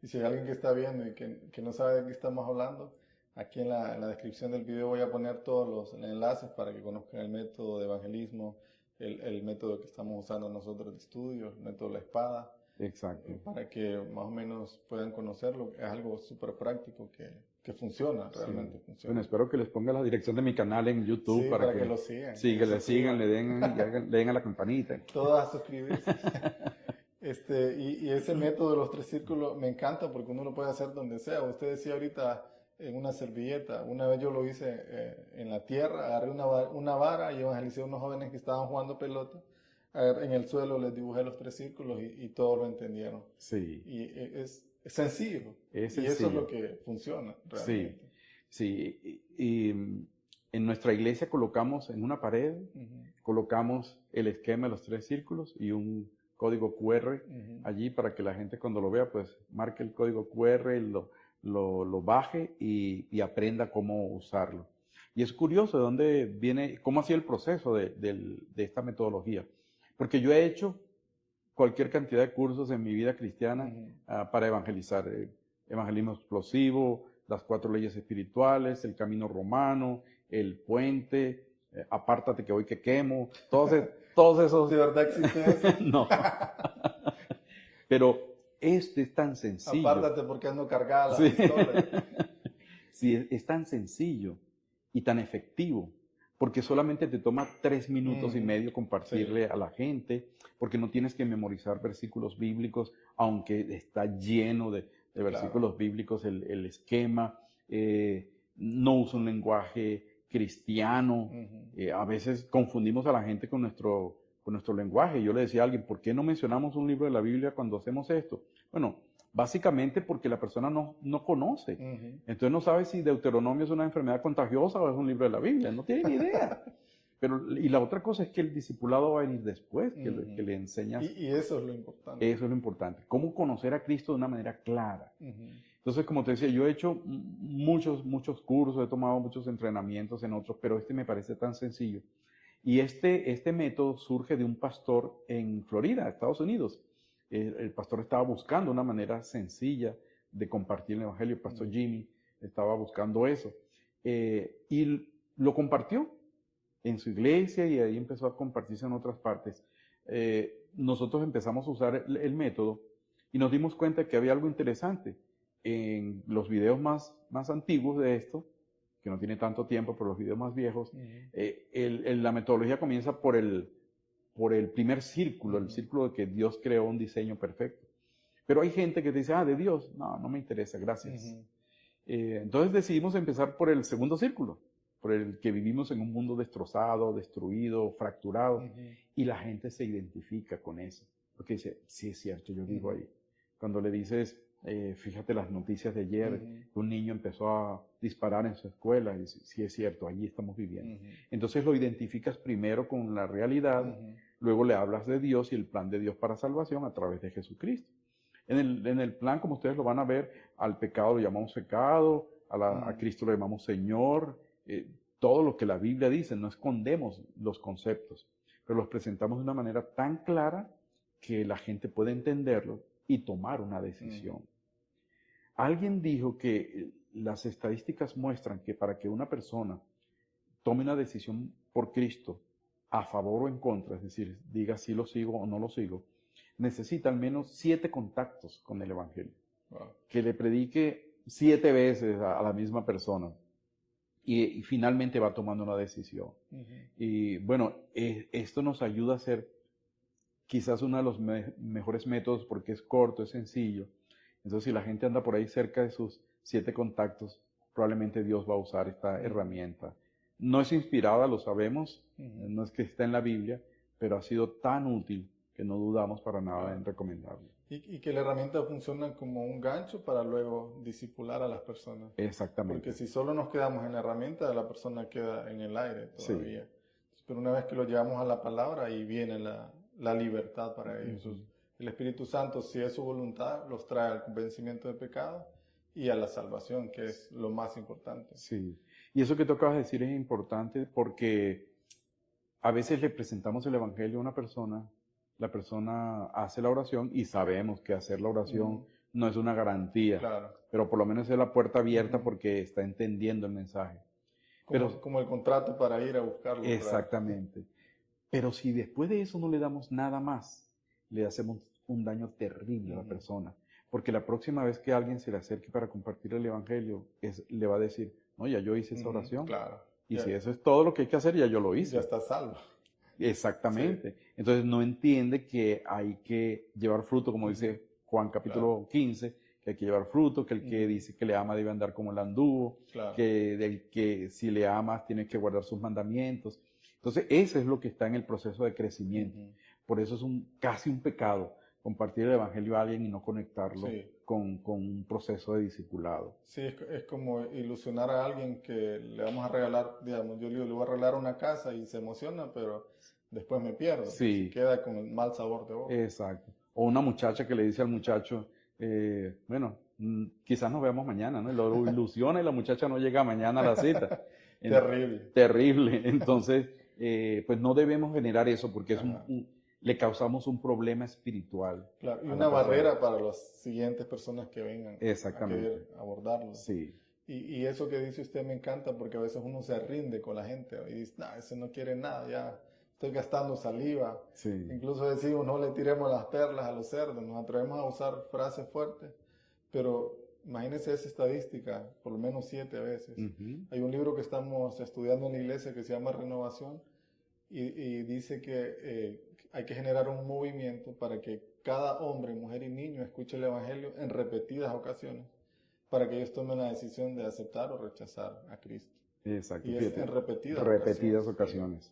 Y si hay alguien que está viendo y que no sabe de qué estamos hablando, aquí en la descripción del video voy a poner todos los enlaces para que conozcan el método de evangelismo, el método que estamos usando nosotros de estudio, el método de la espada, Exacto. para que más o menos puedan conocerlo. Es algo súper práctico que funciona, realmente Sí. funciona. Bueno, espero que les ponga la dirección de mi canal en YouTube Sí, para que lo sigan. Sí, que le sigan, le den a la campanita. Todos a suscribirse. Y ese método de los 3 círculos me encanta porque uno lo puede hacer donde sea. Usted decía ahorita en una servilleta. Una vez yo lo hice en la tierra, agarré una vara y evangelicé a unos jóvenes que estaban jugando pelota. En el suelo les dibujé los 3 círculos y todos lo entendieron. Sí. Y es sencillo. Es Y eso es sencillo. lo que funciona realmente. Sí. Y en nuestra iglesia colocamos en una pared, colocamos el esquema de los 3 círculos y un código QR allí para que la gente cuando lo vea, pues marque el código QR, lo baje y aprenda cómo usarlo. Y es curioso de dónde viene, cómo ha sido el proceso de esta metodología. Porque yo he hecho cualquier cantidad de cursos en mi vida cristiana para evangelizar. Evangelismo explosivo, las 4 leyes espirituales, el camino romano, el puente, apártate que hoy que quemo, todos esos... ¿De verdad existe eso? No. Pero este es tan sencillo. Apártate porque ando cargada la pistola. Sí, es tan sencillo y tan efectivo, porque solamente te toma 3 minutos y medio compartirle a la gente, porque no tienes que memorizar versículos bíblicos, aunque está lleno de versículos bíblicos el esquema. No usa un lenguaje cristiano. A veces confundimos a la gente con nuestro lenguaje. Yo le decía a alguien, ¿por qué no mencionamos un libro de la Biblia cuando hacemos esto? Bueno, básicamente porque la persona no conoce. Entonces no sabe si Deuteronomio es una enfermedad contagiosa o es un libro de la Biblia. No tiene ni idea. Y la otra cosa es que el discipulado va a venir después, que le enseñas. Y eso es lo importante. Eso es lo importante. Cómo conocer a Cristo de una manera clara. Entonces, como te decía, yo he hecho muchos cursos, he tomado muchos entrenamientos en otros, pero este me parece tan sencillo. Y este método surge de un pastor en Florida, Estados Unidos. El pastor estaba buscando una manera sencilla de compartir el evangelio. El pastor Jimmy estaba buscando eso. Y lo compartió en su iglesia y ahí empezó a compartirse en otras partes. Nosotros empezamos a usar el método y nos dimos cuenta que había algo interesante. En los videos más antiguos de esto, que no tiene tanto tiempo, pero los videos más viejos, la metodología comienza por el primer círculo, el círculo de que Dios creó un diseño perfecto. Pero hay gente que te dice, de Dios, no me interesa, gracias. Entonces decidimos empezar por el segundo círculo, por el que vivimos en un mundo destrozado, destruido, fracturado, y la gente se identifica con eso, porque dice, sí es cierto, yo vivo ahí. Cuando le dices, fíjate las noticias de ayer, un niño empezó a disparar en su escuela, y dice, sí es cierto, allí estamos viviendo. Entonces lo identificas primero con la realidad, luego le hablas de Dios y el plan de Dios para salvación a través de Jesucristo. En el plan, como ustedes lo van a ver, al pecado lo llamamos pecado, a Cristo lo llamamos Señor, todo lo que la Biblia dice, no escondemos los conceptos, pero los presentamos de una manera tan clara que la gente puede entenderlo y tomar una decisión. Alguien dijo que las estadísticas muestran que para que una persona tome una decisión por Cristo, a favor o en contra, es decir, diga si lo sigo o no lo sigo, necesita al menos 7 contactos con el Evangelio. Que le predique 7 veces a la misma persona. Y finalmente va tomando una decisión. Y bueno, esto nos ayuda a ser quizás uno de los mejores métodos porque es corto, es sencillo. Entonces, si la gente anda por ahí cerca de sus 7 contactos, probablemente Dios va a usar esta herramienta. No es inspirada, lo sabemos, no es que está en la Biblia, pero ha sido tan útil que no dudamos para nada en recomendarlo. Y que la herramienta funciona como un gancho para luego discipular a las personas. Exactamente. Porque si solo nos quedamos en la herramienta, la persona queda en el aire todavía. Sí. Pero una vez que lo llevamos a la palabra, ahí viene la libertad para ellos. El Espíritu Santo, si es su voluntad, los trae al convencimiento de pecado y a la salvación, que es lo más importante. Sí, y eso que tú acabas de decir es importante porque a veces le presentamos el Evangelio a una persona, la persona hace la oración y sabemos que hacer la oración no es una garantía, pero por lo menos es la puerta abierta porque está entendiendo el mensaje. Como el contrato para ir a buscarlo. Exactamente. Pero si después de eso no le damos nada más, le hacemos un daño terrible a la persona. Porque la próxima vez que alguien se le acerque para compartir el Evangelio, le va a decir, no, ya yo hice esa oración. Claro. Y Ya, si eso es todo lo que hay que hacer, ya yo lo hice. ya está salvo. Exactamente. Sí. Entonces no entiende que hay que llevar fruto, como dice Juan capítulo 15, que hay que llevar fruto, que el que dice que le ama debe andar como el anduvo, que del que si le amas tienes que guardar sus mandamientos. Entonces eso es lo que está en el proceso de crecimiento. Por eso es casi un pecado compartir el Evangelio a alguien y no conectarlo con un proceso de discipulado. Sí, es como ilusionar a alguien que le vamos a regalar, digamos, yo le voy a regalar una casa y se emociona, pero después me pierdo. Sí. Queda con el mal sabor de boca. Exacto. O una muchacha que le dice al muchacho, bueno, quizás nos veamos mañana, ¿no? Lo ilusiona y la muchacha no llega mañana a la cita. Terrible. Terrible. Entonces, pues no debemos generar eso porque es le causamos un problema espiritual. Claro, y una barrera para las siguientes personas que vengan Exactamente. a querer abordarlo. Sí. Y eso que dice usted me encanta porque a veces uno se rinde con la gente y dice, no, ese no quiere nada, ya estoy gastando saliva. Sí. Incluso decimos, no le tiremos las perlas a los cerdos, nos atrevemos a usar frases fuertes, pero imagínense esa estadística, por lo menos 7 veces. Hay un libro que estamos estudiando en la iglesia que se llama Renovación y dice que hay que generar un movimiento para que cada hombre, mujer y niño escuche el Evangelio en repetidas ocasiones, para que ellos tomen la decisión de aceptar o rechazar a Cristo. Exacto. Y es en repetidas ocasiones.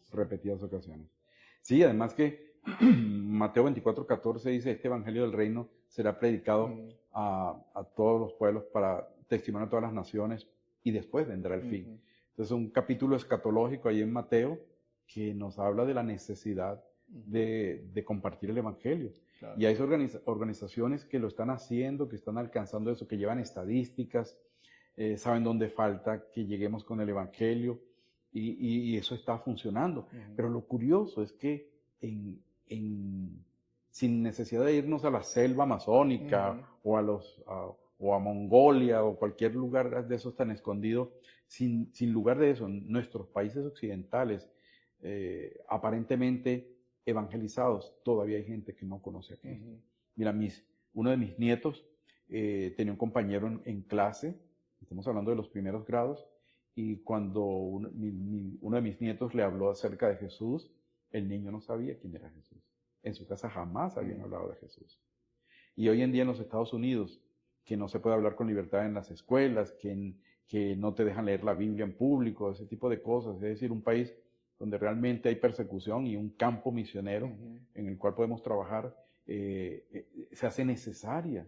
Sí, además que Mateo 24:14 dice, este Evangelio del Reino será predicado a todos los pueblos para testimonio a todas las naciones y después vendrá el fin. Entonces un capítulo escatológico ahí en Mateo que nos habla de la necesidad de compartir el Evangelio. Claro. Y hay organizaciones que lo están haciendo, que están alcanzando eso, que llevan estadísticas, saben dónde falta que lleguemos con el Evangelio y eso está funcionando. Pero lo curioso es que sin necesidad de irnos a la selva amazónica o a Mongolia o cualquier lugar de esos tan escondidos, sin lugar de eso, en nuestros países occidentales, aparentemente evangelizados, todavía hay gente que no conoce a Cristo. Mira, uno de mis nietos tenía un compañero en clase, estamos hablando de los primeros grados, y cuando uno de mis nietos le habló acerca de Jesús, el niño no sabía quién era Jesús. En su casa jamás habían hablado de Jesús. Y hoy en día en los Estados Unidos, que no se puede hablar con libertad en las escuelas, que no te dejan leer la Biblia en público, ese tipo de cosas, es decir, un país donde realmente hay persecución y un campo misionero en el cual podemos trabajar, se hace necesaria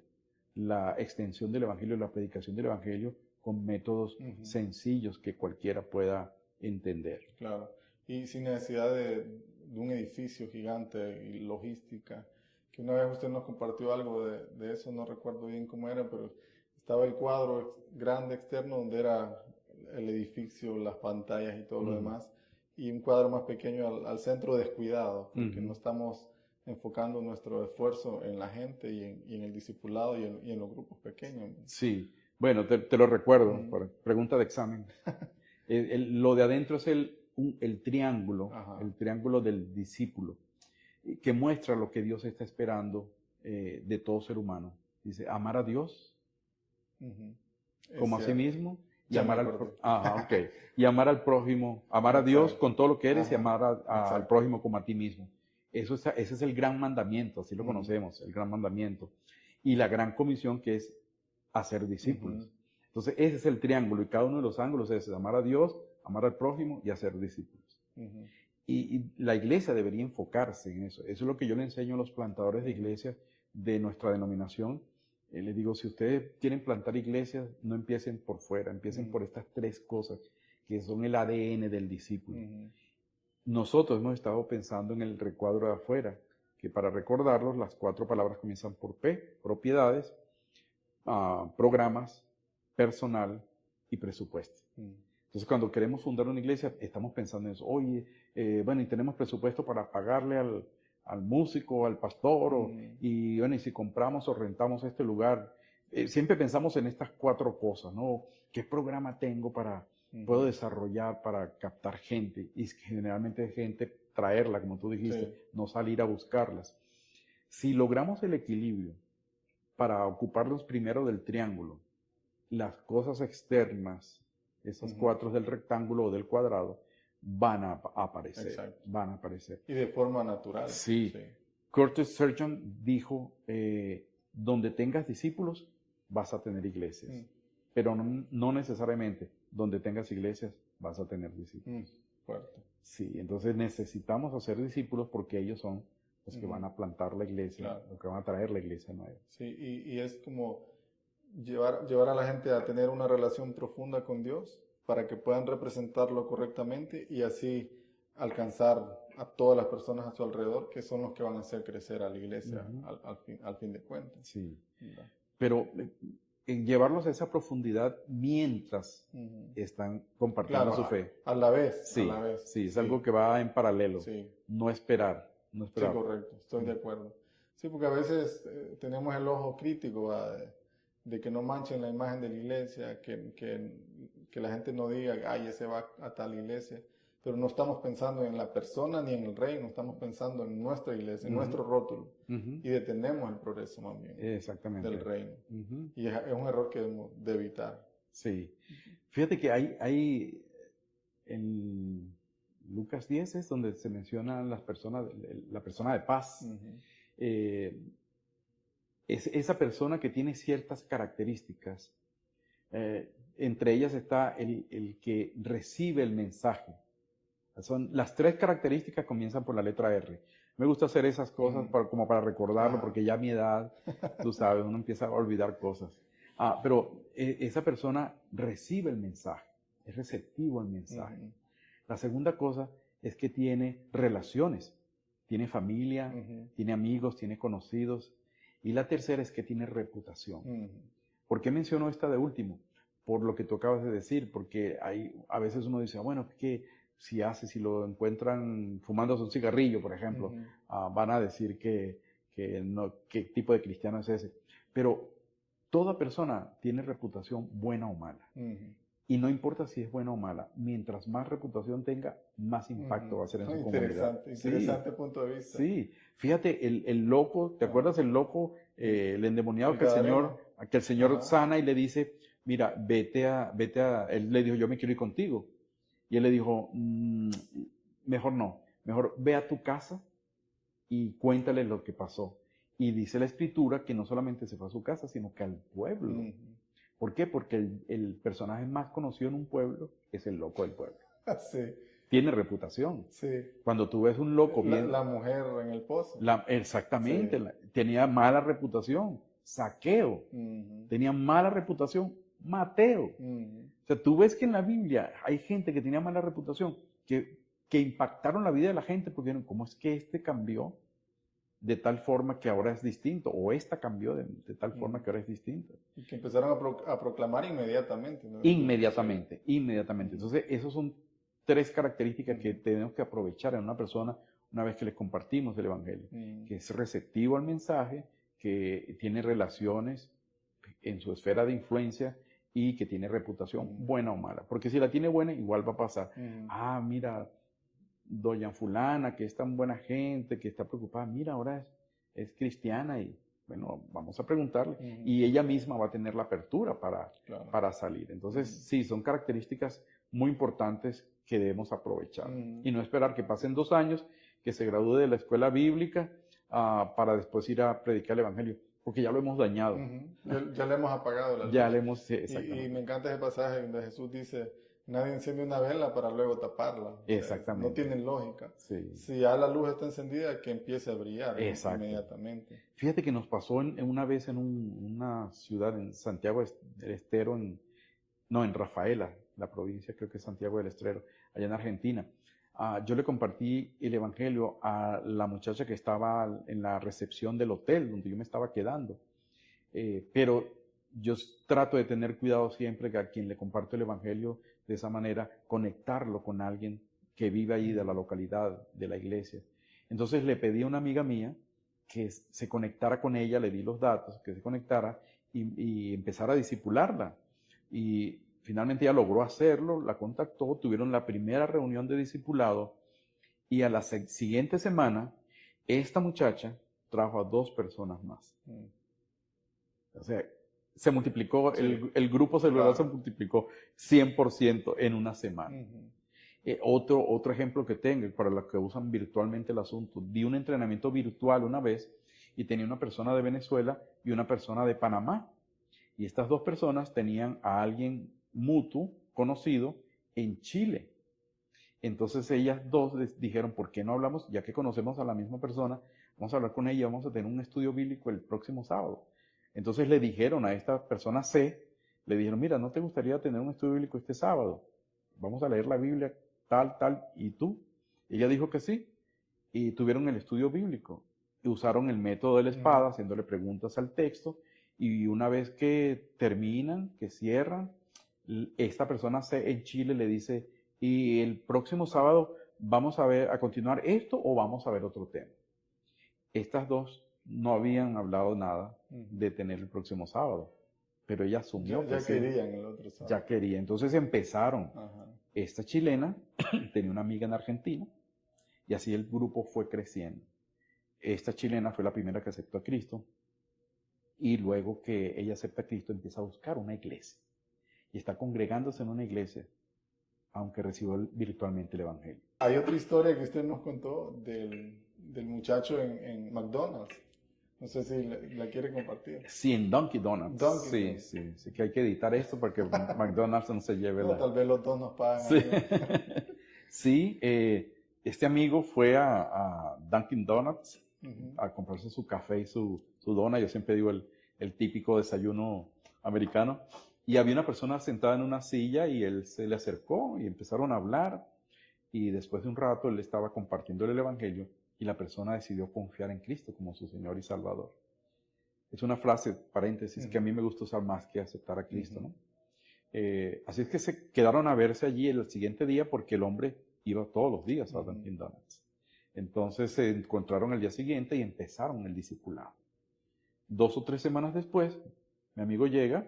la extensión del Evangelio, la predicación del Evangelio con métodos sencillos que cualquiera pueda entender. Claro, y sin necesidad de un edificio gigante y logística, que una vez usted nos compartió algo de eso, no recuerdo bien cómo era, pero estaba el cuadro grande externo donde era el edificio, las pantallas y todo lo demás, y un cuadro más pequeño al centro descuidado, porque no estamos enfocando nuestro esfuerzo en la gente y en el discipulado y en los grupos pequeños. Sí, bueno, te lo recuerdo, pregunta de examen. Lo de adentro es el triángulo, el triángulo del discípulo, que muestra lo que Dios está esperando de todo ser humano. Dice, amar a Dios como a sí mismo. Y amar, y amar al prójimo, amar a Dios con todo lo que eres y amar al prójimo como a ti mismo. Ese es el gran mandamiento, así lo conocemos, el gran mandamiento. Y la gran comisión que es hacer discípulos. Entonces ese es el triángulo y cada uno de los ángulos es amar a Dios, amar al prójimo y hacer discípulos. Y la iglesia debería enfocarse en eso. Eso es lo que yo le enseño a los plantadores de iglesias de nuestra denominación. Les digo, si ustedes quieren plantar iglesias, no empiecen por fuera, empiecen por estas 3 cosas que son el ADN del discípulo. Nosotros hemos estado pensando en el recuadro de afuera, que para recordarlos, las 4 palabras comienzan por P, propiedades, programas, personal y presupuesto. Entonces, cuando queremos fundar una iglesia, estamos pensando en eso. Oye, bueno, y tenemos presupuesto para pagarle al músico, al pastor, y bueno, y si compramos o rentamos este lugar, siempre pensamos en estas 4 cosas, ¿no? ¿Qué programa tengo puedo desarrollar para captar gente? Y generalmente es gente traerla, como tú dijiste, Sí. no salir a buscarlas. Si logramos el equilibrio para ocuparnos primero del triángulo, las cosas externas, esas cuatro del rectángulo o del cuadrado, van a aparecer. Exacto. Van a aparecer. Y de forma natural. Sí. Curtis Sergeant dijo, donde tengas discípulos, vas a tener iglesias. Pero no necesariamente donde tengas iglesias, vas a tener discípulos. Fuerte. Sí, entonces necesitamos hacer discípulos porque ellos son los que van a plantar la iglesia, Claro. los que van a traer la iglesia nueva. Sí, y es como llevar a la gente a tener una relación profunda con Dios para que puedan representarlo correctamente y así alcanzar a todas las personas a su alrededor, que son los que van a hacer crecer a la iglesia al fin de cuentas. Sí, ¿Verdad? pero llevarlos a esa profundidad mientras están compartiendo Claro, su fe. a la vez. Sí, a la vez. sí, es algo que va en paralelo. Sí. No esperar. Sí, correcto, estoy de acuerdo. Sí, porque a veces tenemos el ojo crítico de que no manchen la imagen de la iglesia, que la gente no diga, ay, ese va a tal iglesia, pero no estamos pensando en la persona ni en el reino, estamos pensando en nuestra iglesia, en nuestro rótulo, y detenemos el progreso más bien del reino. Y es un error que debemos de evitar. Sí. Fíjate que hay en Lucas 10 es donde se mencionan la persona de paz. Es esa persona que tiene ciertas características. Entre ellas está el que recibe el mensaje. Son las tres características, comienzan por la letra R. Me gusta hacer esas cosas como para recordarlo, porque ya a mi edad, tú sabes, uno empieza a olvidar cosas. Pero esa persona recibe el mensaje, es receptivo al mensaje. La segunda cosa es que tiene relaciones, tiene familia, tiene amigos, tiene conocidos. Y la tercera es que tiene reputación. ¿Por qué menciono esta de último? Por lo que tú acabas de decir, porque a veces uno dice, bueno, ¿qué? Si lo encuentran fumándose un cigarrillo, por ejemplo, van a decir qué tipo de cristiano es ese. Pero toda persona tiene reputación buena o mala. Y no importa si es buena o mala, mientras más reputación tenga, más impacto va a hacer en su comunidad. Interesante punto de vista. Sí, fíjate, el loco, ¿te acuerdas el loco, el endemoniado que el Señor sana y le dice, mira, vete a, él le dijo, yo me quiero ir contigo. Y él le dijo, mejor no, mejor ve a tu casa y cuéntale lo que pasó. Y dice la Escritura que no solamente se fue a su casa, sino que al pueblo. ¿Por qué? Porque el personaje más conocido en un pueblo es el loco del pueblo. Sí. Tiene reputación. Sí. Cuando tú ves un loco bien... La mujer en el pozo. Exactamente. Sí. Tenía mala reputación. Saqueo. Tenía mala reputación. Mateo. O sea, tú ves que en la Biblia hay gente que tenía mala reputación, que impactaron la vida de la gente porque vieron cómo es que este cambió de tal forma que ahora es distinto, o esta cambió de tal forma que ahora es distinta. Y que empezaron a proclamar inmediatamente, ¿no? Inmediatamente. Entonces, esas son tres características que tenemos que aprovechar en una persona una vez que les compartimos el Evangelio, que es receptivo al mensaje, que tiene relaciones en su esfera de influencia y que tiene reputación buena o mala. Porque si la tiene buena, igual va a pasar. Mira, doña fulana, que es tan buena gente, que está preocupada, mira, ahora es cristiana y, bueno, vamos a preguntarle. Y ella misma va a tener la apertura para salir. Entonces, sí, son características muy importantes que debemos aprovechar. Y no esperar que pasen 2 años, que se gradúe de la escuela bíblica, para después ir a predicar el Evangelio. Porque ya lo hemos dañado. Ya le hemos apagado la luz. Ya le hemos, exactamente. Y me encanta ese pasaje donde Jesús dice, nadie enciende una vela para luego taparla. Exactamente. No tiene lógica. Sí. Si ya la luz está encendida, que empiece a brillar inmediatamente. Fíjate que nos pasó una vez en una ciudad en Santiago del Estero, en Rafaela, la provincia, creo que es Santiago del Estero, allá en Argentina. Yo le compartí el Evangelio a la muchacha que estaba en la recepción del hotel donde yo me estaba quedando. Pero yo trato de tener cuidado siempre que a quien le comparto el Evangelio de esa manera, conectarlo con alguien que vive ahí de la localidad, de la iglesia. Entonces le pedí a una amiga mía que se conectara con ella, le di los datos, que se conectara y empezara a discipularla. Y finalmente ella logró hacerlo, la contactó, tuvieron la primera reunión de discipulado Y a la siguiente semana, esta muchacha trajo a 2 personas más. O sea, se multiplicó, Sí. el grupo celular se Claro. multiplicó 100% en una semana. Otro ejemplo que tengo, para los que usan virtualmente el asunto, di un entrenamiento virtual una vez y tenía una persona de Venezuela y una persona de Panamá. Y estas 2 personas tenían a alguien mutuo, conocido, en Chile. Entonces ellas 2 les dijeron, ¿por qué no hablamos? Ya que conocemos a la misma persona, vamos a hablar con ella, vamos a tener un estudio bíblico el próximo sábado. Entonces le dijeron a esta persona C, le dijeron, mira, ¿no te gustaría tener un estudio bíblico este sábado? Vamos a leer la Biblia tal, ¿y tú? Ella dijo que sí, y tuvieron el estudio bíblico. Y usaron el método de la espada, haciéndole preguntas al texto, y una vez que terminan, que cierran, esta persona C en Chile le dice, y el próximo sábado vamos a continuar esto o vamos a ver otro tema. Estas 2 no habían hablado nada de tener el próximo sábado, pero ella asumió que Ya sí. querían el otro sábado. Ya quería. Entonces empezaron. Ajá. Esta chilena tenía una amiga en Argentina y así el grupo fue creciendo. Esta chilena fue la primera que aceptó a Cristo y luego que ella acepta a Cristo empieza a buscar una iglesia y está congregándose en una iglesia aunque recibió virtualmente el evangelio. Hay otra historia que usted nos contó del muchacho en McDonald's. No sé si la quiere compartir. Sí, en Dunkin' Donuts. Dunkin' Sí, que hay que editar esto para que McDonald's no se lleve No, la... tal vez los 2 nos pagan. Sí, sí, este amigo fue a Dunkin' Donuts a comprarse su café y su dona. Yo siempre digo el típico desayuno americano. Y había una persona sentada en una silla y él se le acercó y empezaron a hablar. Y después de un rato él estaba compartiendo el evangelio y la persona decidió confiar en Cristo como su Señor y Salvador. Es una frase, paréntesis, que a mí me gusta usar más que aceptar a Cristo, ¿no? Así es que se quedaron a verse allí el siguiente día porque el hombre iba todos los días a Dunkin' Donuts. Entonces se encontraron el día siguiente y empezaron el discipulado. 2 o 3 semanas después, mi amigo llega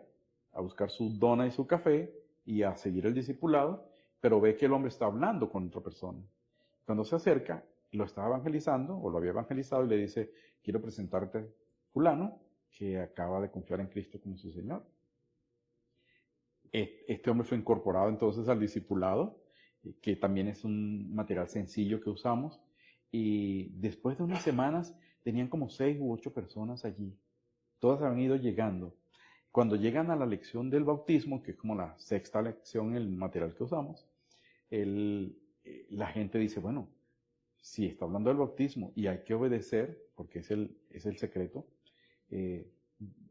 a buscar su dona y su café y a seguir el discipulado, pero ve que el hombre está hablando con otra persona. Cuando se acerca, lo estaba evangelizando o lo había evangelizado y le dice, quiero presentarte fulano que acaba de confiar en Cristo como su Señor. Este hombre fue incorporado entonces al discipulado, que también es un material sencillo que usamos, y después de unas semanas tenían como 6 u 8 personas allí. Todas han ido llegando. Cuando llegan a la lección del bautismo, que es como la 6ª lección, el material que usamos, la gente dice, bueno, si está hablando del bautismo y hay que obedecer, porque es el secreto,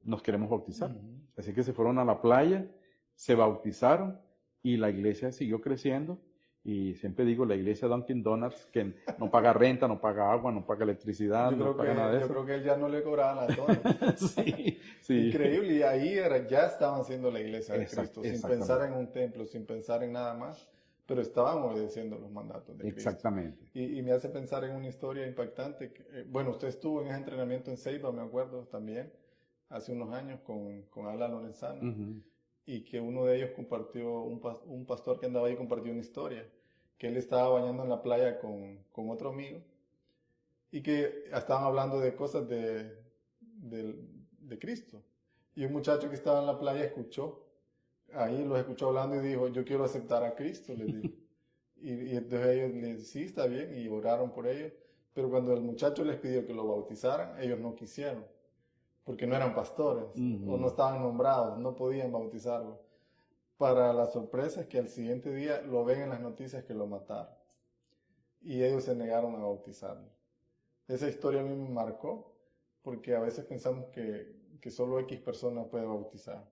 nos queremos bautizar. Así que se fueron a la playa, se bautizaron y la iglesia siguió creciendo. Y siempre digo, la iglesia Dunkin' Donuts, que no paga renta, no paga agua, no paga electricidad, no paga nada de eso. Yo creo que él ya no le cobraban las donas. Sí. Increíble, y ahí ya estaban siendo la iglesia de Cristo, sin pensar en un templo, sin pensar en nada más, pero estaban obedeciendo los mandatos de Cristo. Exactamente. Y me hace pensar en una historia impactante. Bueno, usted estuvo en ese entrenamiento en Ceiba, me acuerdo también, hace unos años con Alan Lorenzano. Y que uno de ellos compartió, un pastor que andaba ahí compartió una historia, que él estaba bañando en la playa con otro amigo y que estaban hablando de cosas de Cristo. Y un muchacho que estaba en la playa los escuchó hablando y dijo, yo quiero aceptar a Cristo, les dijo. y entonces ellos le dijeron, sí, está bien, y oraron por ellos. Pero cuando el muchacho les pidió que lo bautizaran, ellos no quisieron, porque no eran pastores, o no estaban nombrados, no podían bautizarlo. Para la sorpresa es que al siguiente día lo ven en las noticias que lo mataron. Y ellos se negaron a bautizarlo. Esa historia a mí me marcó, porque a veces pensamos que solo X persona puede bautizar.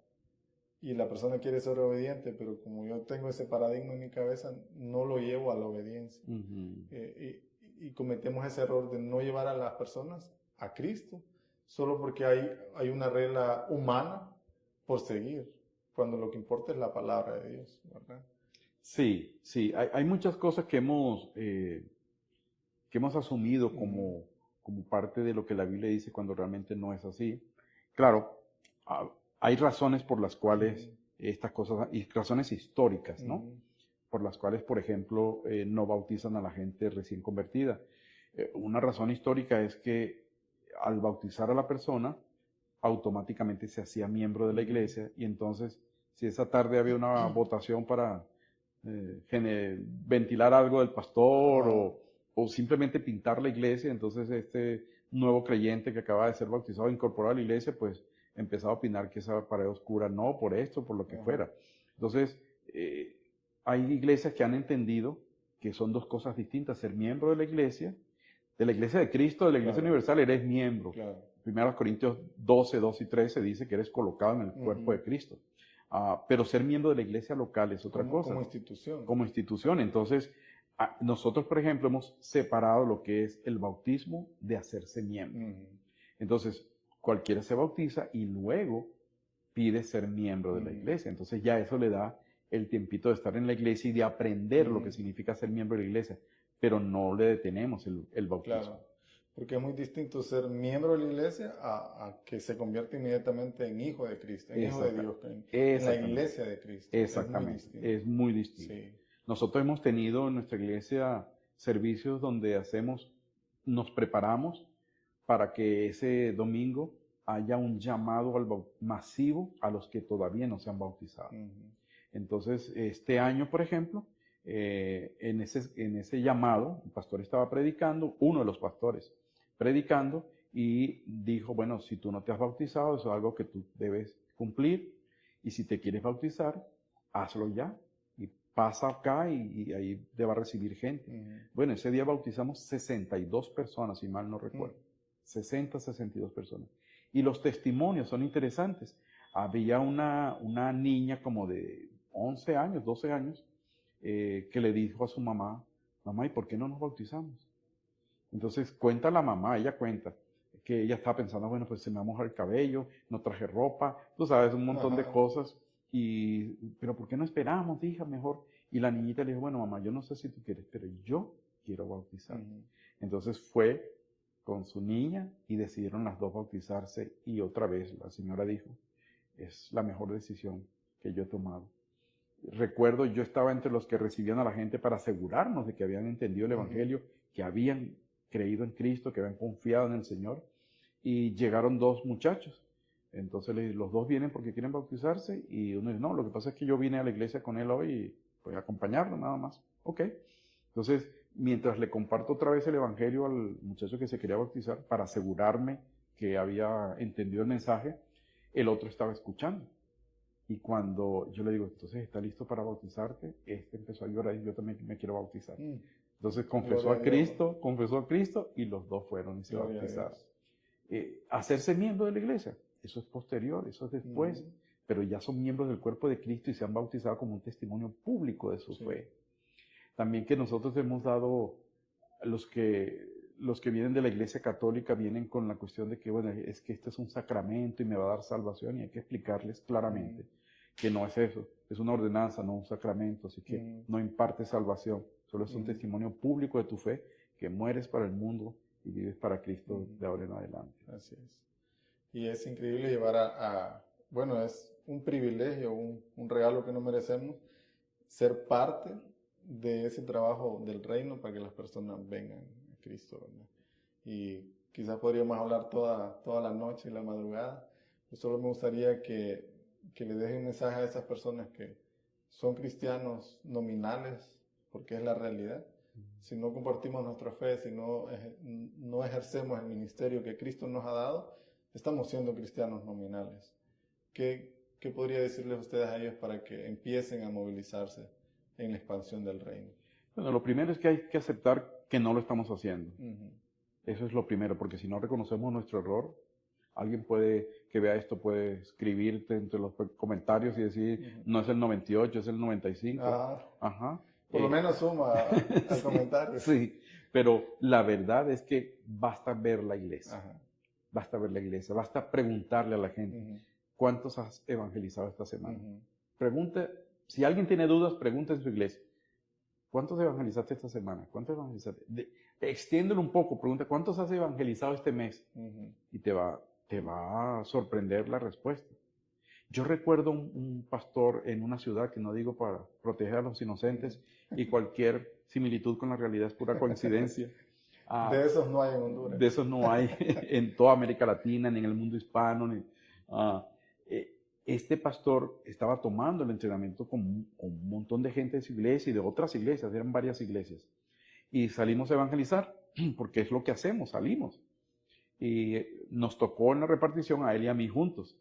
Y la persona quiere ser obediente, pero como yo tengo ese paradigma en mi cabeza, no lo llevo a la obediencia. Y cometemos ese error de no llevar a las personas a Cristo, solo porque hay una regla humana por seguir, cuando lo que importa es la palabra de Dios, ¿verdad? Sí, hay muchas cosas que hemos asumido como parte de lo que la Biblia dice cuando realmente no es así. Claro, hay razones por las cuales estas cosas, y razones históricas, ¿no? por las cuales, por ejemplo, no bautizan a la gente recién convertida. Una razón histórica es que al bautizar a la persona, automáticamente se hacía miembro de la iglesia, y entonces, si esa tarde había una votación para ventilar algo del pastor o simplemente pintar la iglesia, entonces este nuevo creyente que acaba de ser bautizado, incorporado a la iglesia, pues empezaba a opinar que esa pared oscura no, por esto, por lo que fuera. Entonces, hay iglesias que han entendido que son dos cosas distintas: ser miembro de la iglesia de Cristo, de la iglesia universal, eres miembro. Primero Corintios 12, 2 y 13 dice que eres colocado en el cuerpo de Cristo. Pero ser miembro de la iglesia local es otra cosa. Como institución. Como institución. Entonces, nosotros, por ejemplo, hemos separado lo que es el bautismo de hacerse miembro. Entonces, cualquiera se bautiza y luego pide ser miembro de la iglesia. Entonces ya eso le da el tiempito de estar en la iglesia y de aprender lo que significa ser miembro de la iglesia. Pero no le detenemos el bautismo. Claro, porque es muy distinto ser miembro de la iglesia a que se convierte inmediatamente en hijo de Cristo, en hijo de Dios, en la iglesia de Cristo. Exactamente, es muy distinto. Sí. Nosotros hemos tenido en nuestra iglesia servicios donde nos preparamos para que ese domingo haya un llamado masivo a los que todavía no se han bautizado. Entonces, este año, por ejemplo, en ese llamado, el pastor estaba predicando, uno de los pastores predicando, y dijo, bueno, si tú no te has bautizado, eso es algo que tú debes cumplir, y si te quieres bautizar, hazlo ya, y pasa acá y ahí te va a recibir gente. Bueno, ese día bautizamos 62 personas, si mal no recuerdo. 62 personas. Y los testimonios son interesantes. Había una niña como de 11 años, 12 años, que le dijo a su mamá, mamá, ¿y por qué no nos bautizamos? Entonces cuenta la mamá, ella cuenta que ella estaba pensando, bueno, pues se me va a mojar el cabello, no traje ropa, tú sabes, un montón de cosas, pero ¿por qué no esperamos, hija, mejor? Y la niñita le dijo, bueno, mamá, yo no sé si tú quieres, pero yo quiero bautizar. Entonces fue con su niña y decidieron las dos bautizarse, y otra vez la señora dijo, es la mejor decisión que yo he tomado. Recuerdo, yo estaba entre los que recibían a la gente para asegurarnos de que habían entendido el Evangelio, que habían creído en Cristo, que habían confiado en el Señor, y llegaron dos muchachos. Entonces los dos vienen porque quieren bautizarse, y uno dice, no, lo que pasa es que yo vine a la iglesia con él hoy y pues a acompañarlo nada más. Ok. Entonces, mientras le comparto otra vez el Evangelio al muchacho que se quería bautizar, para asegurarme que había entendido el mensaje, el otro estaba escuchando. Y cuando yo le digo, entonces, ¿está listo para bautizarte? Este empezó a llorar y yo también me quiero bautizar. Entonces confesó a Cristo, y los dos fueron y se bautizaron. Hacerse miembro de la iglesia, eso es posterior, eso es después, pero ya son miembros del cuerpo de Cristo y se han bautizado como un testimonio público de su fe. También que nosotros hemos dado, los que vienen de la iglesia católica vienen con la cuestión de que, bueno, es que este es un sacramento y me va a dar salvación, y hay que explicarles claramente que no es eso, es una ordenanza, no un sacramento, así que no imparte salvación, solo es un testimonio público de tu fe, que mueres para el mundo y vives para Cristo de ahora en adelante. Así es. Y es increíble llevar bueno, es un privilegio, un regalo que no merecemos, ser parte de ese trabajo del reino para que las personas vengan a Cristo, ¿verdad? Y quizás podríamos hablar toda la noche y la madrugada, pero solo me gustaría que le deje un mensaje a esas personas que son cristianos nominales, porque es la realidad. Si no compartimos nuestra fe, si no ejercemos el ministerio que Cristo nos ha dado, estamos siendo cristianos nominales. ¿Qué podría decirles ustedes a ellos para que empiecen a movilizarse en la expansión del reino? Bueno, lo primero es que hay que aceptar que no lo estamos haciendo. Eso es lo primero, porque si no reconocemos nuestro error, alguien que vea esto puede escribirte entre los comentarios y decir, no es el 98, es el 95. Por lo menos suma al comentario. Sí, pero la verdad es que basta ver la iglesia. Basta ver la iglesia, basta preguntarle a la gente, ¿cuántos has evangelizado esta semana? Pregunte, si alguien tiene dudas, pregunte en su iglesia, ¿cuántos evangelizaste esta semana? ¿Cuántos evangelizaste? Extiéndelo un poco, pregunta, ¿cuántos has evangelizado este mes? Y te va a sorprender la respuesta. Yo recuerdo un pastor en una ciudad, que no digo para proteger a los inocentes, y cualquier similitud con la realidad es pura coincidencia. De esos no hay en Honduras. De esos no hay en toda América Latina, ni en el mundo hispano. Este pastor estaba tomando el entrenamiento con un montón de gente de su iglesia y de otras iglesias, eran varias iglesias. Y salimos a evangelizar, porque es lo que hacemos, salimos. Y nos tocó en la repartición a él y a mí juntos.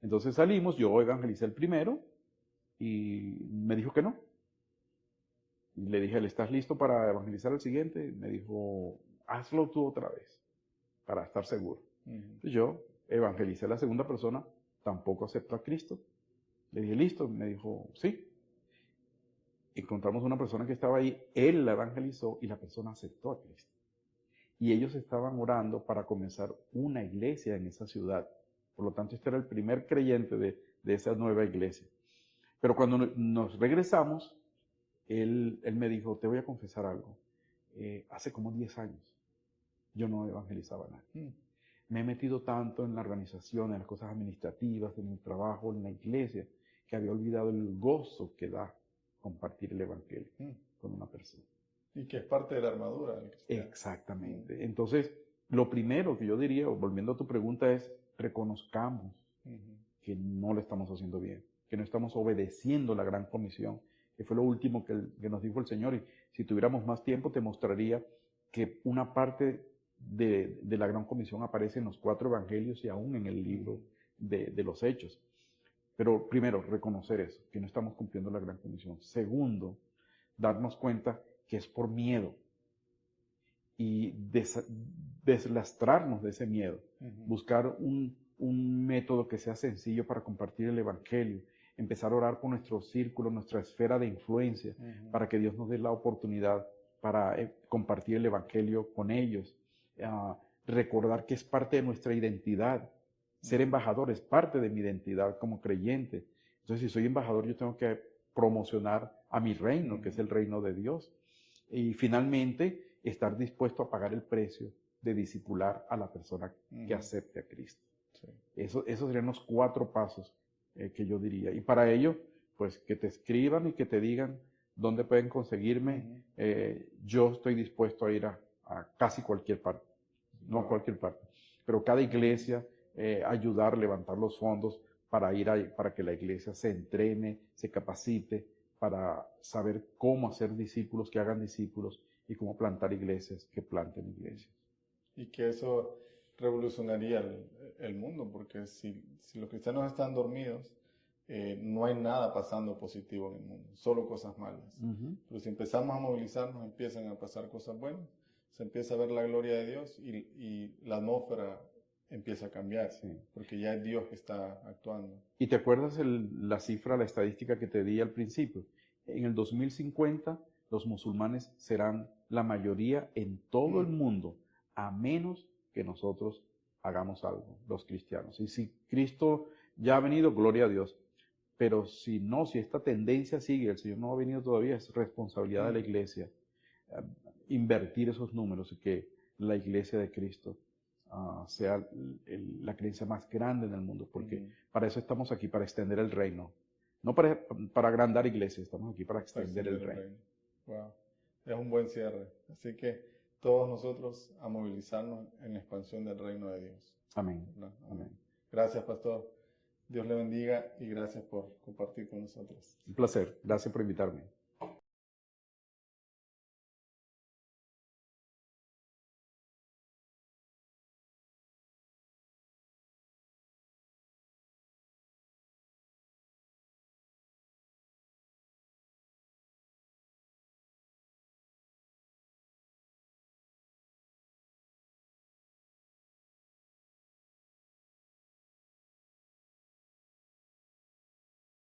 Entonces salimos, yo evangelicé el primero y me dijo que no. Y le dije, ¿estás listo para evangelizar el siguiente? Y me dijo, hazlo tú otra vez, para estar seguro. Entonces yo evangelicé a la segunda persona, tampoco aceptó a Cristo. Le dije, ¿listo? Me dijo, sí. Encontramos una persona que estaba ahí, él la evangelizó y la persona aceptó a Cristo. Y ellos estaban orando para comenzar una iglesia en esa ciudad. Por lo tanto, este era el primer creyente de esa nueva iglesia. Pero cuando nos regresamos, él me dijo, te voy a confesar algo. Hace como 10 años yo no evangelizaba a nadie. Me he metido tanto en la organización, en las cosas administrativas, en mi trabajo, en la iglesia, que había olvidado el gozo que da compartir el evangelio con una persona. Y que es parte de la armadura del cristiano. Exactamente. Entonces, lo primero que yo diría, volviendo a tu pregunta, es reconozcamos que no lo estamos haciendo bien, que no estamos obedeciendo la gran comisión, que fue lo último que nos dijo el Señor. Y si tuviéramos más tiempo, te mostraría que una parte de la gran comisión aparece en los 4 evangelios y aún en el libro de los Hechos. Pero primero, reconocer eso, que no estamos cumpliendo la gran comisión. Segundo, darnos cuenta que es por miedo y deslastrarnos de ese miedo. Buscar un método que sea sencillo para compartir el evangelio. Empezar a orar por nuestro círculo, nuestra esfera de influencia, para que Dios nos dé la oportunidad para compartir el evangelio con ellos. Recordar que es parte de nuestra identidad. Ser embajador es parte de mi identidad como creyente. Entonces, si soy embajador, yo tengo que promocionar a mi reino, que es el reino de Dios. Y finalmente, estar dispuesto a pagar el precio de discipular a la persona que acepte a Cristo. Sí. Esos serían los 4 pasos que yo diría. Y para ello, pues que te escriban y que te digan dónde pueden conseguirme. Yo estoy dispuesto a ir a casi cualquier parte, no a cualquier parte, pero cada iglesia, ayudar, levantar los fondos para para que la iglesia se entrene, se capacite, para saber cómo hacer discípulos que hagan discípulos y cómo plantar iglesias que planten iglesias. Y que eso revolucionaría el mundo, porque si los cristianos están dormidos, no hay nada pasando positivo en el mundo, solo cosas malas. Pero si empezamos a movilizarnos, empiezan a pasar cosas buenas, se empieza a ver la gloria de Dios y la atmósfera empieza a cambiar, porque ya es Dios que está actuando. ¿Y te acuerdas la cifra, la estadística que te di al principio? En el 2050, los musulmanes serán la mayoría en todo el mundo, a menos que nosotros hagamos algo, los cristianos. Y si Cristo ya ha venido, gloria a Dios. Pero si no, si esta tendencia sigue, el Señor no ha venido todavía, es responsabilidad de la iglesia invertir esos números y que la iglesia de Cristo sea la creencia más grande en el mundo, porque para eso estamos aquí, para extender el reino. No para agrandar iglesias, estamos aquí para extender el reino. Wow. Es un buen cierre. Así que todos nosotros a movilizarnos en la expansión del reino de Dios. Amén. Amén. Gracias, pastor. Dios le bendiga y gracias por compartir con nosotros. Un placer. Gracias por invitarme.